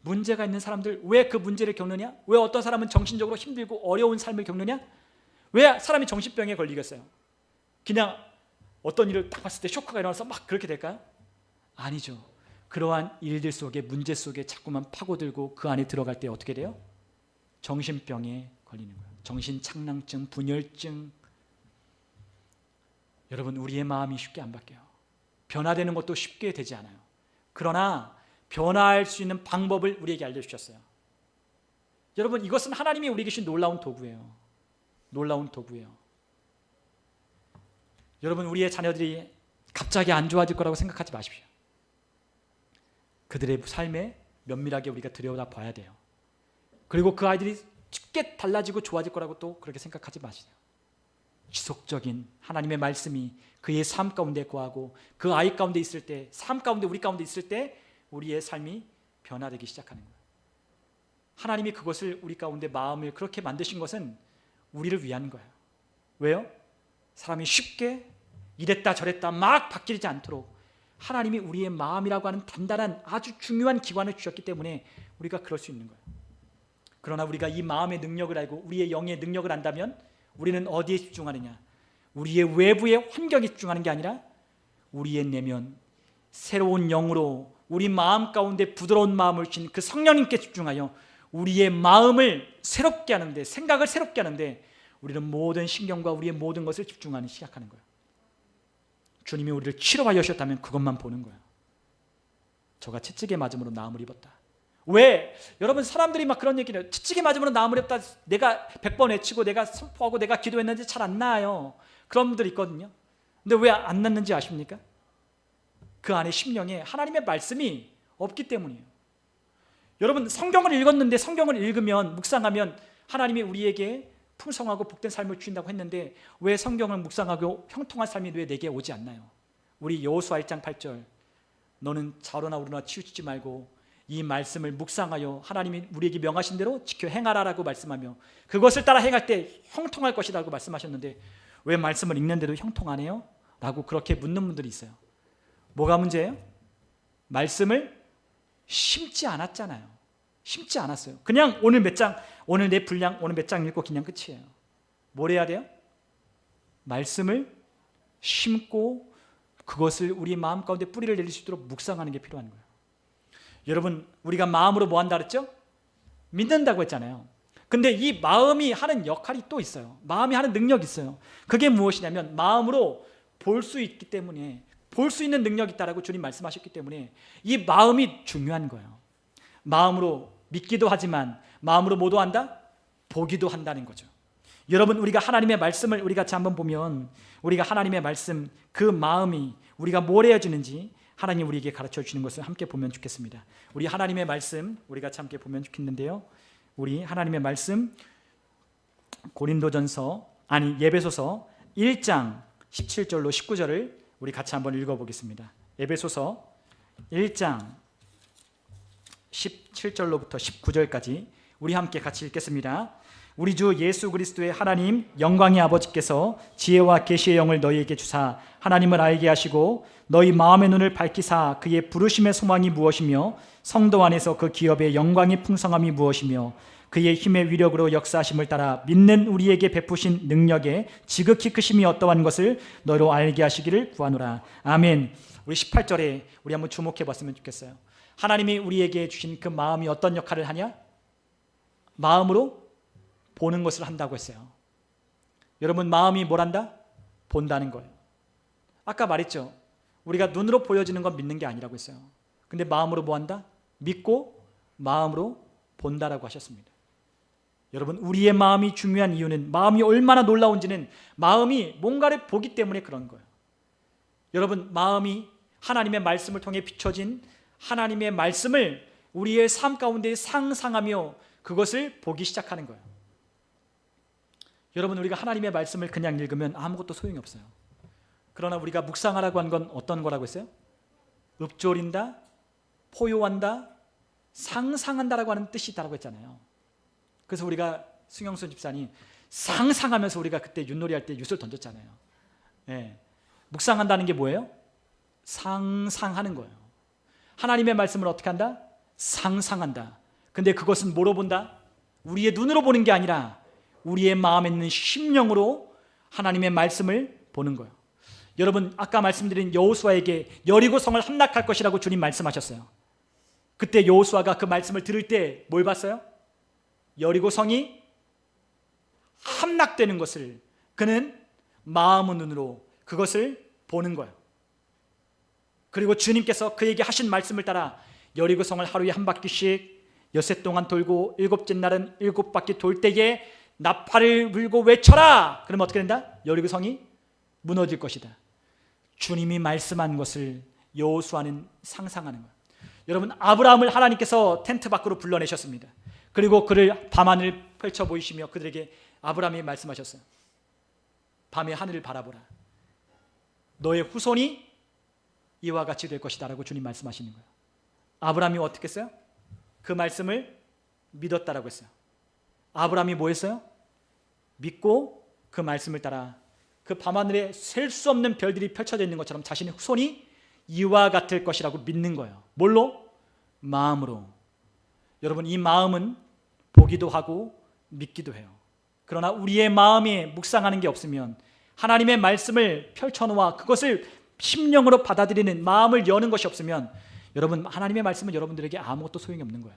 문제가 있는 사람들, 왜 그 문제를 겪느냐? 왜 어떤 사람은 정신적으로 힘들고 어려운 삶을 겪느냐? 왜 사람이 정신병에 걸리겠어요? 그냥 어떤 일을 딱 봤을 때 쇼크가 일어나서 막 그렇게 될까요? 아니죠. 그러한 일들 속에, 문제 속에 자꾸만 파고들고 그 안에 들어갈 때 어떻게 돼요? 정신병에 걸리는 거예요. 정신착랑증, 분열증. 여러분, 우리의 마음이 쉽게 안 바뀌어요. 변화되는 것도 쉽게 되지 않아요. 그러나 변화할 수 있는 방법을 우리에게 알려주셨어요. 여러분, 이것은 하나님이 우리에게 주신 놀라운 도구예요. 놀라운 도구예요. 여러분, 우리의 자녀들이 갑자기 안 좋아질 거라고 생각하지 마십시오. 그들의 삶에 면밀하게 우리가 들여다봐야 돼요. 그리고 그 아이들이 쉽게 달라지고 좋아질 거라고 또 그렇게 생각하지 마시세요. 지속적인 하나님의 말씀이 그의 삶 가운데 거하고 그 아이 가운데 있을 때, 삶 가운데, 우리 가운데 있을 때 우리의 삶이 변화되기 시작하는 거예요. 하나님이 그것을 우리 가운데 마음을 그렇게 만드신 것은 우리를 위한 거예요. 왜요? 사람이 쉽게 이랬다 저랬다 막 바뀌지 않도록 하나님이 우리의 마음이라고 하는 단단한 아주 중요한 기관을 주셨기 때문에 우리가 그럴 수 있는 거예요. 그러나 우리가 이 마음의 능력을 알고 우리의 영의 능력을 안다면 우리는 어디에 집중하느냐? 우리의 외부의 환경에 집중하는 게 아니라 우리의 내면, 새로운 영으로 우리 마음 가운데 부드러운 마음을 주신 그 성령님께 집중하여 우리의 마음을 새롭게 하는데, 생각을 새롭게 하는데 우리는 모든 신경과 우리의 모든 것을 집중하는 시작하는 거예요. 주님이 우리를 치료하여 주셨다면 그것만 보는 거예요. 저가 채찍에 맞음으로 나음을 입었다. 왜? 여러분 사람들이 막 그런 얘기를 치치기 맞으면 나무를 다 내가 100번 외치고 내가 선포하고 내가 기도했는데 잘 안 나아요. 그런 분들 있거든요. 근데 왜 안 낫는지 아십니까? 그 안에 심령에 하나님의 말씀이 없기 때문이에요. 여러분 성경을 읽었는데 성경을 읽으면 묵상하면 하나님이 우리에게 풍성하고 복된 삶을 주신다고 했는데 왜 성경을 묵상하고 형통한 삶이 왜 내게 오지 않나요? 우리 여호수아 1장 8절 너는 좌로나 우로나 치우치지 말고 이 말씀을 묵상하여 하나님이 우리에게 명하신 대로 지켜 행하라라고 말씀하며 그것을 따라 행할 때 형통할 것이라고 말씀하셨는데 왜 말씀을 읽는데도 형통하네요? 라고 그렇게 묻는 분들이 있어요. 뭐가 문제예요? 말씀을 심지 않았잖아요. 심지 않았어요. 그냥 오늘 몇 장, 오늘 내 분량, 오늘 몇 장 읽고 그냥 끝이에요. 뭘 해야 돼요? 말씀을 심고 그것을 우리 마음 가운데 뿌리를 내릴 수 있도록 묵상하는 게 필요한 거예요. 여러분 우리가 마음으로 뭐 한다 그랬죠? 믿는다고 했잖아요. 근데 이 마음이 하는 역할이 또 있어요. 마음이 하는 능력이 있어요. 그게 무엇이냐면 마음으로 볼 수 있기 때문에 볼 수 있는 능력이 있다라고 주님 말씀하셨기 때문에 이 마음이 중요한 거예요. 마음으로 믿기도 하지만 마음으로 뭐도 한다? 보기도 한다는 거죠. 여러분 우리가 하나님의 말씀을 우리 같이 한번 보면 우리가 하나님의 말씀 그 마음이 우리가 뭘 해야 주는지 하나님 우리에게 가르쳐 주시는 것을 함께 보면 좋겠습니다. 우리 하나님의 말씀 우리 같이 함께 보면 좋겠는데요. 우리 하나님의 말씀 예배소서 1장 17절로 19절을 우리 같이 한번 읽어보겠습니다. 예배소서 1장 17절로부터 19절까지 우리 함께 같이 읽겠습니다. 우리 주 예수 그리스도의 하나님 영광의 아버지께서 지혜와 계시의 영을 너희에게 주사 하나님을 알게 하시고 너희 마음의 눈을 밝히사 그의 부르심의 소망이 무엇이며 성도 안에서 그 기업의 영광의 풍성함이 무엇이며 그의 힘의 위력으로 역사하심을 따라 믿는 우리에게 베푸신 능력의 지극히 크심이 어떠한 것을 너희로 알게 하시기를 구하노라. 아멘. 우리 18절에 우리 한번 주목해 봤으면 좋겠어요. 하나님이 우리에게 주신 그 마음이 어떤 역할을 하냐? 마음으로 보는 것을 한다고 했어요. 여러분 마음이 뭘 한다? 본다는 거예요. 아까 말했죠. 우리가 눈으로 보여지는 건 믿는 게 아니라고 했어요. 근데 마음으로 뭐 한다? 믿고 마음으로 본다라고 하셨습니다. 여러분 우리의 마음이 중요한 이유는 마음이 얼마나 놀라운지는 마음이 뭔가를 보기 때문에 그런 거예요. 여러분 마음이 하나님의 말씀을 통해 비춰진 하나님의 말씀을 우리의 삶 가운데 상상하며 그것을 보기 시작하는 거예요. 여러분 우리가 하나님의 말씀을 그냥 읽으면 아무것도 소용이 없어요. 그러나 우리가 묵상하라고 한 건 어떤 거라고 했어요? 읊조린다, 포효한다, 상상한다라고 하는 뜻이 있다고 했잖아요. 그래서 우리가 승영수 집사님 상상하면서 우리가 그때 윷놀이 할 때 윷을 던졌잖아요. 예. 묵상한다는 게 뭐예요? 상상하는 거예요. 하나님의 말씀을 어떻게 한다? 상상한다. 근데 그것은 뭐로 본다? 우리의 눈으로 보는 게 아니라 우리의 마음에 있는 심령으로 하나님의 말씀을 보는 거예요. 여러분 아까 말씀드린 여호수아에게 여리고성을 함락할 것이라고 주님 말씀하셨어요. 그때 여호수아가 그 말씀을 들을 때 뭘 봤어요? 여리고성이 함락되는 것을 그는 마음의 눈으로 그것을 보는 거예요. 그리고 주님께서 그에게 하신 말씀을 따라 여리고성을 하루에 한 바퀴씩 엿새 동안 돌고 일곱째 날은 7바퀴 돌 때에 나팔을 불고 외쳐라. 그러면 어떻게 된다? 여리고성이 무너질 것이다. 주님이 말씀한 것을 여호수아는 상상하는 거예요. 여러분 아브라함을 하나님께서 텐트 밖으로 불러내셨습니다. 그리고 그를 밤하늘 펼쳐 보이시며 그들에게 아브라함이 말씀하셨어요. 밤에 하늘을 바라보라. 너의 후손이 이와 같이 될 것이다 라고 주님 말씀하시는 거예요. 아브라함이 어떻게 했어요? 그 말씀을 믿었다라고 했어요. 아브라함이 뭐 했어요? 믿고 그 말씀을 따라 그 밤하늘에 셀 수 없는 별들이 펼쳐져 있는 것처럼 자신의 후손이 이와 같을 것이라고 믿는 거예요. 뭘로? 마음으로. 여러분 이 마음은 보기도 하고 믿기도 해요. 그러나 우리의 마음에 묵상하는 게 없으면 하나님의 말씀을 펼쳐놓아 그것을 심령으로 받아들이는 마음을 여는 것이 없으면 여러분 하나님의 말씀은 여러분들에게 아무것도 소용이 없는 거예요.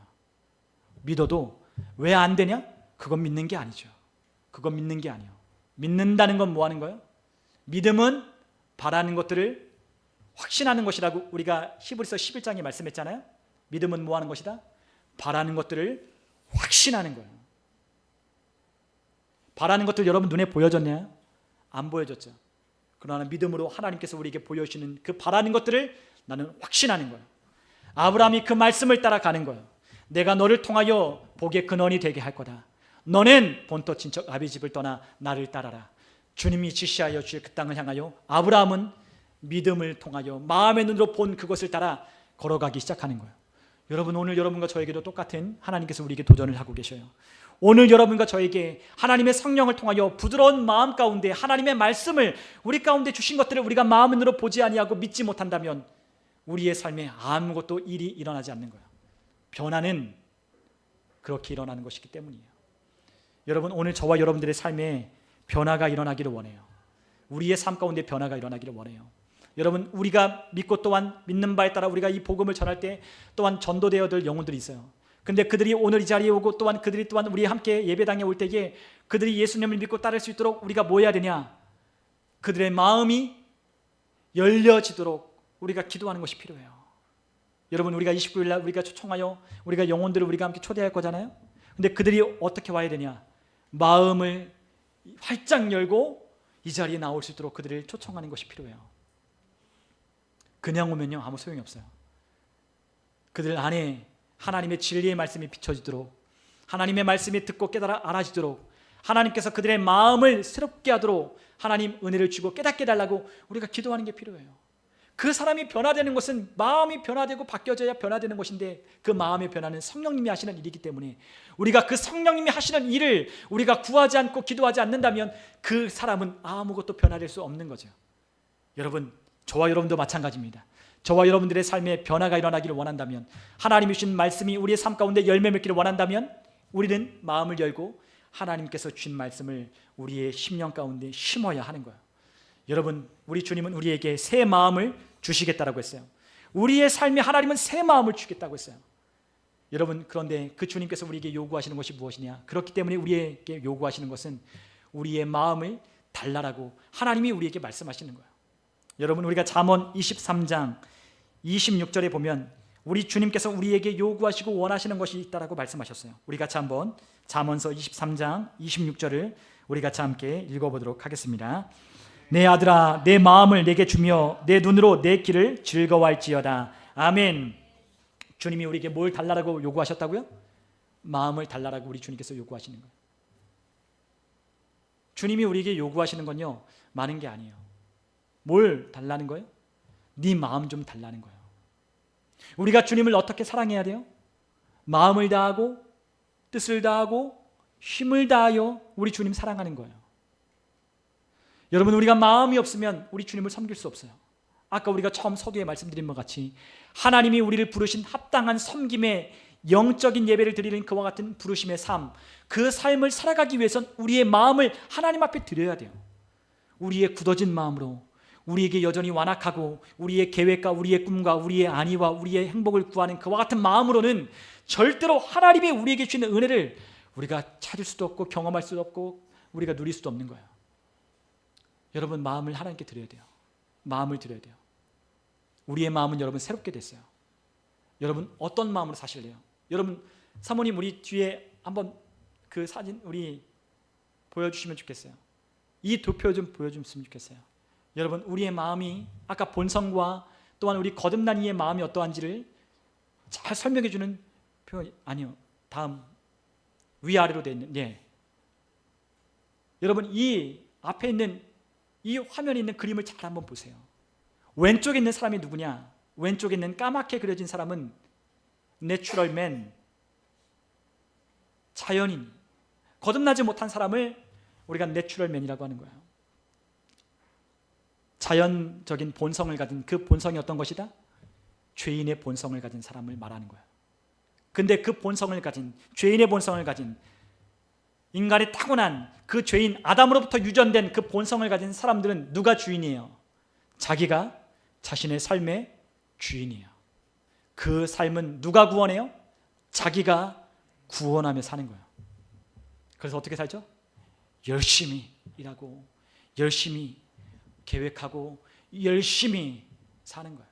믿어도 왜 안 되냐? 그건 믿는 게 아니죠. 그건 믿는 게 아니에요. 믿는다는 건 뭐 하는 거예요? 믿음은 바라는 것들을 확신하는 것이라고 우리가 히브리서 11장에 말씀했잖아요. 믿음은 뭐 하는 것이다? 바라는 것들을 확신하는 거예요. 바라는 것들 여러분 눈에 보여졌나요? 안 보여졌죠. 그러나 믿음으로 하나님께서 우리에게 보여주시는 그 바라는 것들을 나는 확신하는 거예요. 아브라함이 그 말씀을 따라가는 거예요. 내가 너를 통하여 복의 근원이 되게 할 거다. 너는 본토 친척 아비 집을 떠나 나를 따라라. 주님이 지시하여 주실 그 땅을 향하여 아브라함은 믿음을 통하여 마음의 눈으로 본 그것을 따라 걸어가기 시작하는 거예요. 여러분, 오늘 여러분과 저에게도 똑같은 하나님께서 우리에게 도전을 하고 계셔요. 오늘 여러분과 저에게 하나님의 성령을 통하여 부드러운 마음 가운데 하나님의 말씀을 우리 가운데 주신 것들을 우리가 마음의 눈으로 보지 아니하고 믿지 못한다면 우리의 삶에 아무것도 일이 일어나지 않는 거예요. 변화는 그렇게 일어나는 것이기 때문이에요. 여러분, 오늘 저와 여러분들의 삶에 변화가 일어나기를 원해요. 우리의 삶 가운데 변화가 일어나기를 원해요. 여러분, 우리가 믿고 또한 믿는 바에 따라 우리가 이 복음을 전할 때 또한 전도되어야 될 영혼들이 있어요. 근데 그들이 오늘 이 자리에 오고 또한 그들이 또한 우리 함께 예배당에 올 때에 그들이 예수님을 믿고 따를 수 있도록 우리가 뭐 해야 되냐? 그들의 마음이 열려지도록 우리가 기도하는 것이 필요해요. 여러분, 우리가 29일 날 우리가 초청하여 우리가 영혼들을 우리가 함께 초대할 거잖아요. 근데 그들이 어떻게 와야 되냐? 마음을 활짝 열고 이 자리에 나올 수 있도록 그들을 초청하는 것이 필요해요. 그냥 오면요 아무 소용이 없어요. 그들 안에 하나님의 진리의 말씀이 비춰지도록, 하나님의 말씀이 듣고 깨달아 알아지도록, 하나님께서 그들의 마음을 새롭게 하도록 하나님 은혜를 주고 깨닫게 해달라고 우리가 기도하는 게 필요해요. 그 사람이 변화되는 것은 마음이 변화되고 바뀌어져야 변화되는 것인데 그 마음의 변화는 성령님이 하시는 일이기 때문에 우리가 그 성령님이 하시는 일을 우리가 구하지 않고 기도하지 않는다면 그 사람은 아무것도 변화될 수 없는 거죠. 여러분, 저와 여러분도 마찬가지입니다. 저와 여러분들의 삶에 변화가 일어나기를 원한다면, 하나님이 주신 말씀이 우리의 삶 가운데 열매 맺기를 원한다면 우리는 마음을 열고 하나님께서 주신 말씀을 우리의 심령 가운데 심어야 하는 거예요. 여러분, 우리 주님은 우리에게 새 마음을 주시겠다라고 했어요. 우리의 삶에 하나님은 새 마음을 주겠다고 했어요. 여러분, 그런데 그 주님께서 우리에게 요구하시는 것이 무엇이냐? 그렇기 때문에 우리에게 요구하시는 것은 우리의 마음을 달라라고 하나님이 우리에게 말씀하시는 거예요. 여러분, 우리가 잠언 23장 26절에 보면 우리 주님께서 우리에게 요구하시고 원하시는 것이 있다라고 말씀하셨어요. 우리 같이 한번 잠언서 23장 26절을 우리 같이 함께 읽어보도록 하겠습니다. 내 아들아, 내 마음을 내게 주며 내 눈으로 내 길을 즐거워할지어다. 아멘. 주님이 우리에게 뭘 달라라고 요구하셨다고요? 마음을 달라라고 우리 주님께서 요구하시는 거예요. 주님이 우리에게 요구하시는 건요 많은 게 아니에요. 뭘 달라는 거예요? 네 마음 좀 달라는 거예요. 우리가 주님을 어떻게 사랑해야 돼요? 마음을 다하고 뜻을 다하고 힘을 다하여 우리 주님 사랑하는 거예요. 여러분, 우리가 마음이 없으면 우리 주님을 섬길 수 없어요. 아까 우리가 처음 서두에 말씀드린 것 같이 하나님이 우리를 부르신 합당한 섬김의 영적인 예배를 드리는 그와 같은 부르심의 삶, 그 삶을 살아가기 위해선 우리의 마음을 하나님 앞에 드려야 돼요. 우리의 굳어진 마음으로 우리에게 여전히 완악하고 우리의 계획과 우리의 꿈과 우리의 안위와 우리의 행복을 구하는 그와 같은 마음으로는 절대로 하나님이 우리에게 주시는 은혜를 우리가 찾을 수도 없고 경험할 수도 없고 우리가 누릴 수도 없는 거예요. 여러분, 마음을 하나님께 드려야 돼요. 마음을 드려야 돼요. 우리의 마음은 여러분 새롭게 됐어요. 여러분, 어떤 마음으로 사실래요? 여러분, 사모님 우리 뒤에 한번 그 사진 우리 보여주시면 좋겠어요. 이 도표 좀 보여주시면 좋겠어요. 여러분, 우리의 마음이 아까 본성과 또한 우리 거듭난 이의 마음이 어떠한지를 잘 설명해 주는 표현. 아니요, 다음 위아래로 되어 있는, 네. 여러분, 이 앞에 있는 이 화면에 있는 그림을 잘 한번 보세요. 왼쪽에 있는 사람이 누구냐? 왼쪽에 있는 까맣게 그려진 사람은 내추럴맨, 자연인. 거듭나지 못한 사람을 우리가 내추럴맨이라고 하는 거예요. 자연적인 본성을 가진, 그 본성이 어떤 것이다? 죄인의 본성을 가진 사람을 말하는 거예요. 근데 그 본성을 가진, 죄인의 본성을 가진, 인간의 타고난 그 죄인 아담으로부터 유전된 그 본성을 가진 사람들은 누가 주인이에요? 자기가 자신의 삶의 주인이에요. 그 삶은 누가 구원해요? 자기가 구원하며 사는 거예요. 그래서 어떻게 살죠? 열심히 일하고 열심히 계획하고 열심히 사는 거예요.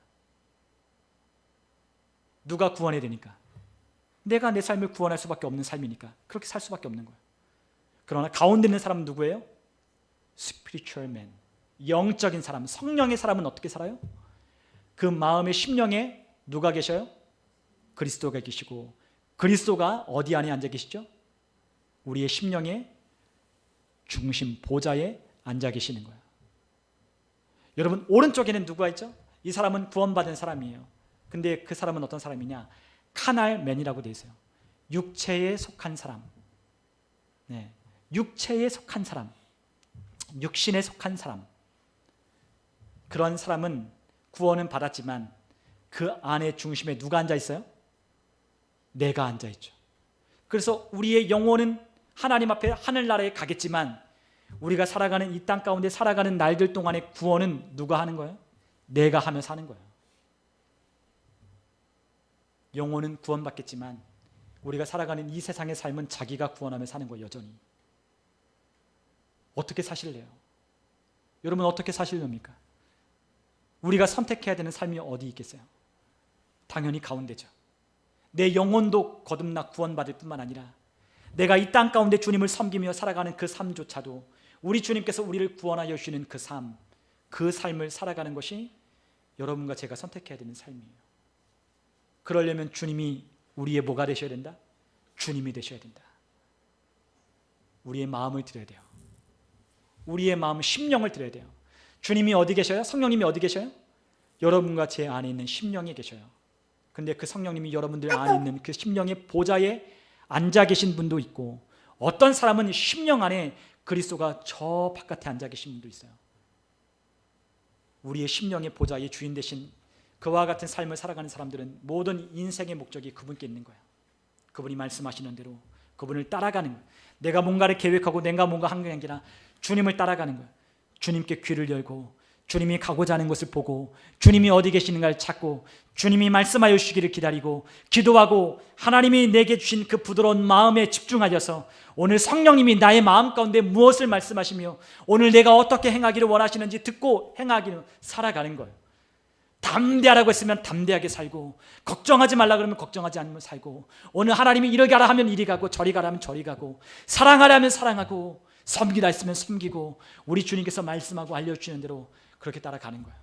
누가 구원해야 되니까? 내가 내 삶을 구원할 수밖에 없는 삶이니까 그렇게 살 수밖에 없는 거예요. 그러나 가운데 있는 사람은 누구예요? Spiritual man, 영적인 사람, 성령의 사람은 어떻게 살아요? 그 마음의 심령에 누가 계셔요? 그리스도가 계시고, 그리스도가 어디 안에 앉아 계시죠? 우리의 심령의 중심 보좌에 앉아 계시는 거예요. 여러분, 오른쪽에는 누가 있죠? 이 사람은 구원받은 사람이에요. 근데 그 사람은 어떤 사람이냐? 카날맨이라고 되어 있어요. 육체에 속한 사람. 네, 육체에 속한 사람, 육신에 속한 사람. 그런 사람은 구원은 받았지만 그 안에 중심에 누가 앉아 있어요? 내가 앉아 있죠. 그래서 우리의 영혼은 하나님 앞에 하늘나라에 가겠지만 우리가 살아가는 이 땅 가운데 살아가는 날들 동안의 구원은 누가 하는 거예요? 내가 하면서 하는 거예요. 영혼은 구원받겠지만 우리가 살아가는 이 세상의 삶은 자기가 구원하며 사는 거예요. 여전히. 어떻게 사실래요? 여러분, 어떻게 사실렵니까? 우리가 선택해야 되는 삶이 어디 있겠어요? 당연히 가운데죠. 내 영혼도 거듭나 구원받을 뿐만 아니라 내가 이 땅 가운데 주님을 섬기며 살아가는 그 삶조차도 우리 주님께서 우리를 구원하여 주시는 그 삶, 그 삶을 살아가는 것이 여러분과 제가 선택해야 되는 삶이에요. 그러려면 주님이 우리의 뭐가 되셔야 된다? 주님이 되셔야 된다. 우리의 마음을 드려야 돼요. 우리의 마음, 심령을 드려야 돼요. 주님이 어디 계셔요? 성령님이 어디 계셔요? 여러분과 제 안에 있는 심령에 계셔요. 근데 그 성령님이 여러분들 안에 있는 그 심령의 보좌에 앉아 계신 분도 있고, 어떤 사람은 심령 안에 그리스도가 저 바깥에 앉아 계신 분도 있어요. 우리의 심령의 보좌의 주인 되신 그와 같은 삶을 살아가는 사람들은 모든 인생의 목적이 그분께 있는 거예요. 그분이 말씀하시는 대로 그분을 따라가는 거예요. 내가 뭔가를 계획하고 내가 뭔가 하는 게 아니라 주님을 따라가는 거예요. 주님께 귀를 열고 주님이 가고자 하는 것을 보고 주님이 어디 계시는가를 찾고 주님이 말씀하여 주시기를 기다리고 기도하고 하나님이 내게 주신 그 부드러운 마음에 집중하여서 오늘 성령님이 나의 마음 가운데 무엇을 말씀하시며 오늘 내가 어떻게 행하기를 원하시는지 듣고 행하기를 살아가는 거예요. 담대하라고 했으면 담대하게 살고, 걱정하지 말라 그러면 걱정하지 않으면 살고, 오늘 하나님이 이리 가라 하면 이리 가고 저리 가라 하면 저리 가고, 사랑하라 하면 사랑하고, 섬기라 했으면 섬기고, 우리 주님께서 말씀하고 알려주시는 대로 그렇게 따라가는 거예요.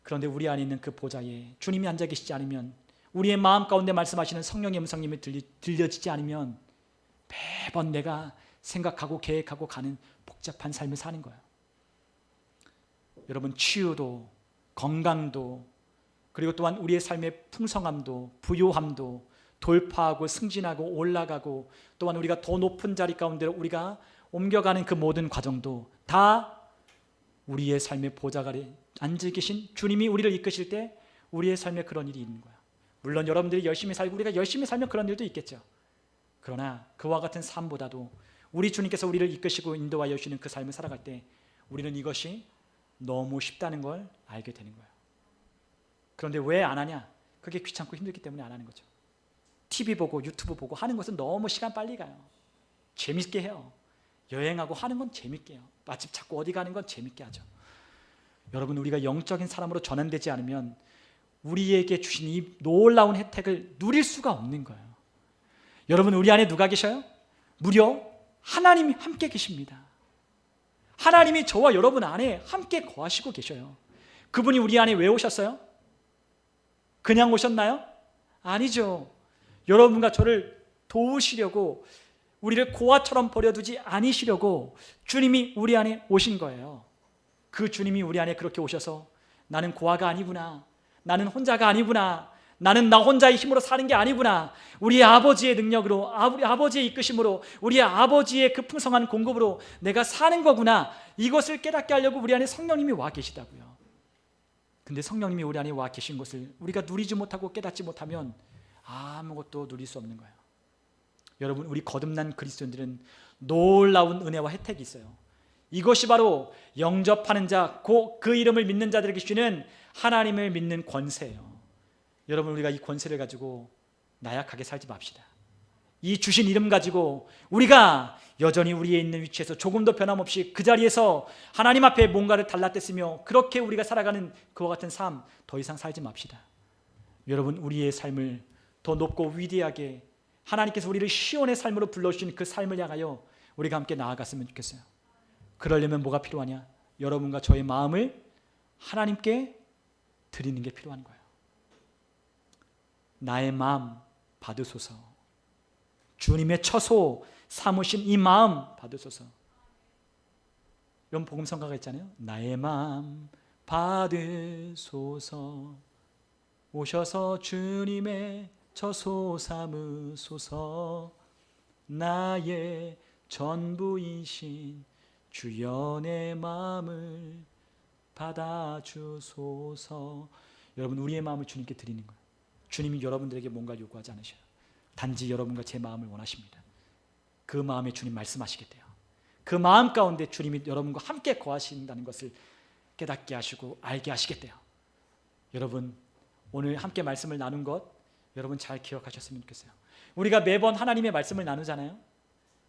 그런데 우리 안에 있는 그 보좌에 주님이 앉아 계시지 않으면, 우리의 마음 가운데 말씀하시는 성령의 음성님이 들려지지 않으면 매번 내가 생각하고 계획하고 가는 복잡한 삶을 사는 거예요. 여러분, 치유도 건강도 그리고 또한 우리의 삶의 풍성함도 부요함도 돌파하고 승진하고 올라가고 또한 우리가 더 높은 자리 가운데로 우리가 옮겨가는 그 모든 과정도 다 우리의 삶의 보좌가에 앉아 계신 주님이 우리를 이끄실 때 우리의 삶에 그런 일이 있는 거야. 물론 여러분들이 열심히 살고 우리가 열심히 살면 그런 일도 있겠죠. 그러나 그와 같은 삶보다도 우리 주님께서 우리를 이끄시고 인도하여 주시는 그 삶을 살아갈 때 우리는 이것이 너무 쉽다는 걸 알게 되는 거예요. 그런데 왜 안 하냐? 그게 귀찮고 힘들기 때문에 안 하는 거죠. TV 보고 유튜브 보고 하는 것은 너무 시간 빨리 가요. 재밌게 해요. 여행하고 하는 건 재밌게 해요. 맛집 찾고 어디 가는 건 재밌게 하죠. 여러분, 우리가 영적인 사람으로 전환되지 않으면 우리에게 주신 이 놀라운 혜택을 누릴 수가 없는 거예요. 여러분, 우리 안에 누가 계셔요? 무려 하나님이 함께 계십니다. 하나님이 저와 여러분 안에 함께 거하시고 계셔요. 그분이 우리 안에 왜 오셨어요? 그냥 오셨나요? 아니죠. 여러분과 저를 도우시려고, 우리를 고아처럼 버려두지 않으시려고 주님이 우리 안에 오신 거예요. 그 주님이 우리 안에 그렇게 오셔서 나는 고아가 아니구나, 나는 혼자가 아니구나, 나는 나 혼자의 힘으로 사는 게 아니구나, 우리 아버지의 능력으로, 우리 아버지의 이끄심으로, 우리 아버지의 그 풍성한 공급으로 내가 사는 거구나, 이것을 깨닫게 하려고 우리 안에 성령님이 와 계시다고요. 근데 성령님이 우리 안에 와 계신 것을 우리가 누리지 못하고 깨닫지 못하면 아무것도 누릴 수 없는 거예요. 여러분, 우리 거듭난 그리스도인들은 놀라운 은혜와 혜택이 있어요. 이것이 바로 영접하는 자, 그 이름을 믿는 자들에게 주시는 하나님을 믿는 권세예요. 여러분, 우리가 이 권세를 가지고 나약하게 살지 맙시다. 이 주신 이름 가지고 우리가 여전히 우리의 있는 위치에서 조금도 변함없이 그 자리에서 하나님 앞에 뭔가를 달라댔으며 그렇게 우리가 살아가는 그와 같은 삶 더 이상 살지 맙시다. 여러분, 우리의 삶을 더 높고 위대하게 하나님께서 우리를 시온의 삶으로 불러주신 그 삶을 향하여 우리가 함께 나아갔으면 좋겠어요. 그러려면 뭐가 필요하냐? 여러분과 저의 마음을 하나님께 드리는 게 필요한 거예요. 나의 마음 받으소서. 주님의 처소 삼으신 이 마음 받으소서. 이런 복음성가가 있잖아요. 나의 마음 받으소서. 오셔서 주님의 처소 삼으소서. 나의 전부이신 주여 내 마음을 받아주소서. 여러분, 우리의 마음을 주님께 드리는 거예요. 주님이 여러분들에게 뭔가 요구하지 않으셔요. 단지 여러분과 제 마음을 원하십니다. 그 마음에 주님 말씀하시겠대요. 그 마음 가운데 주님이 여러분과 함께 거하신다는 것을 깨닫게 하시고 알게 하시겠대요. 여러분, 오늘 함께 말씀을 나눈 것 여러분 잘 기억하셨으면 좋겠어요. 우리가 매번 하나님의 말씀을 나누잖아요.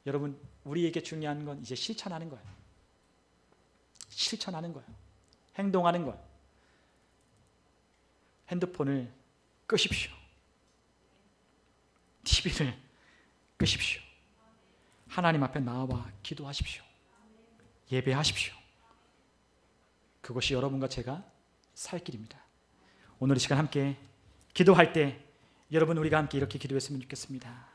여러분, 우리에게 중요한 건 이제 실천하는 거예요. 실천하는 거예요. 행동하는 거예요. 핸드폰을 끄십시오. TV를 끄십시오. 하나님 앞에 나와 기도하십시오. 예배하십시오. 그것이 여러분과 제가 살 길입니다. 오늘 이 시간 함께 기도할 때 여러분, 우리가 함께 이렇게 기도했으면 좋겠습니다.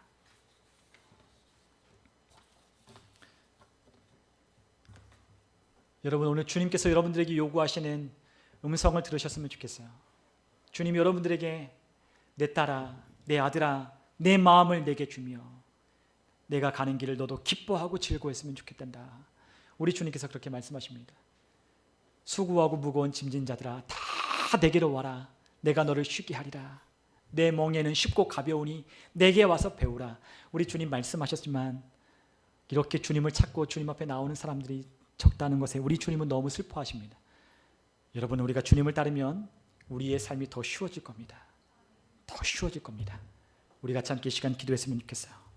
여러분, 오늘 주님께서 여러분들에게 요구하시는 음성을 들으셨으면 좋겠어요. 주님이 여러분들에게 내 딸아, 내 아들아, 내 마음을 내게 주며 내가 가는 길을 너도 기뻐하고 즐거워했으면 좋겠단다. 우리 주님께서 그렇게 말씀하십니다. 수고하고 무거운 짐진 자들아, 다 내게로 와라. 내가 너를 쉬게 하리라. 내 멍에는 쉽고 가벼우니 내게 와서 배우라. 우리 주님 말씀하셨지만 이렇게 주님을 찾고 주님 앞에 나오는 사람들이 적다는 것에 우리 주님은 너무 슬퍼하십니다. 여러분, 우리가 주님을 따르면 우리의 삶이 더 쉬워질 겁니다. 더 쉬워질 겁니다. 우리 같이 함께 이 시간 기도했으면 좋겠어요.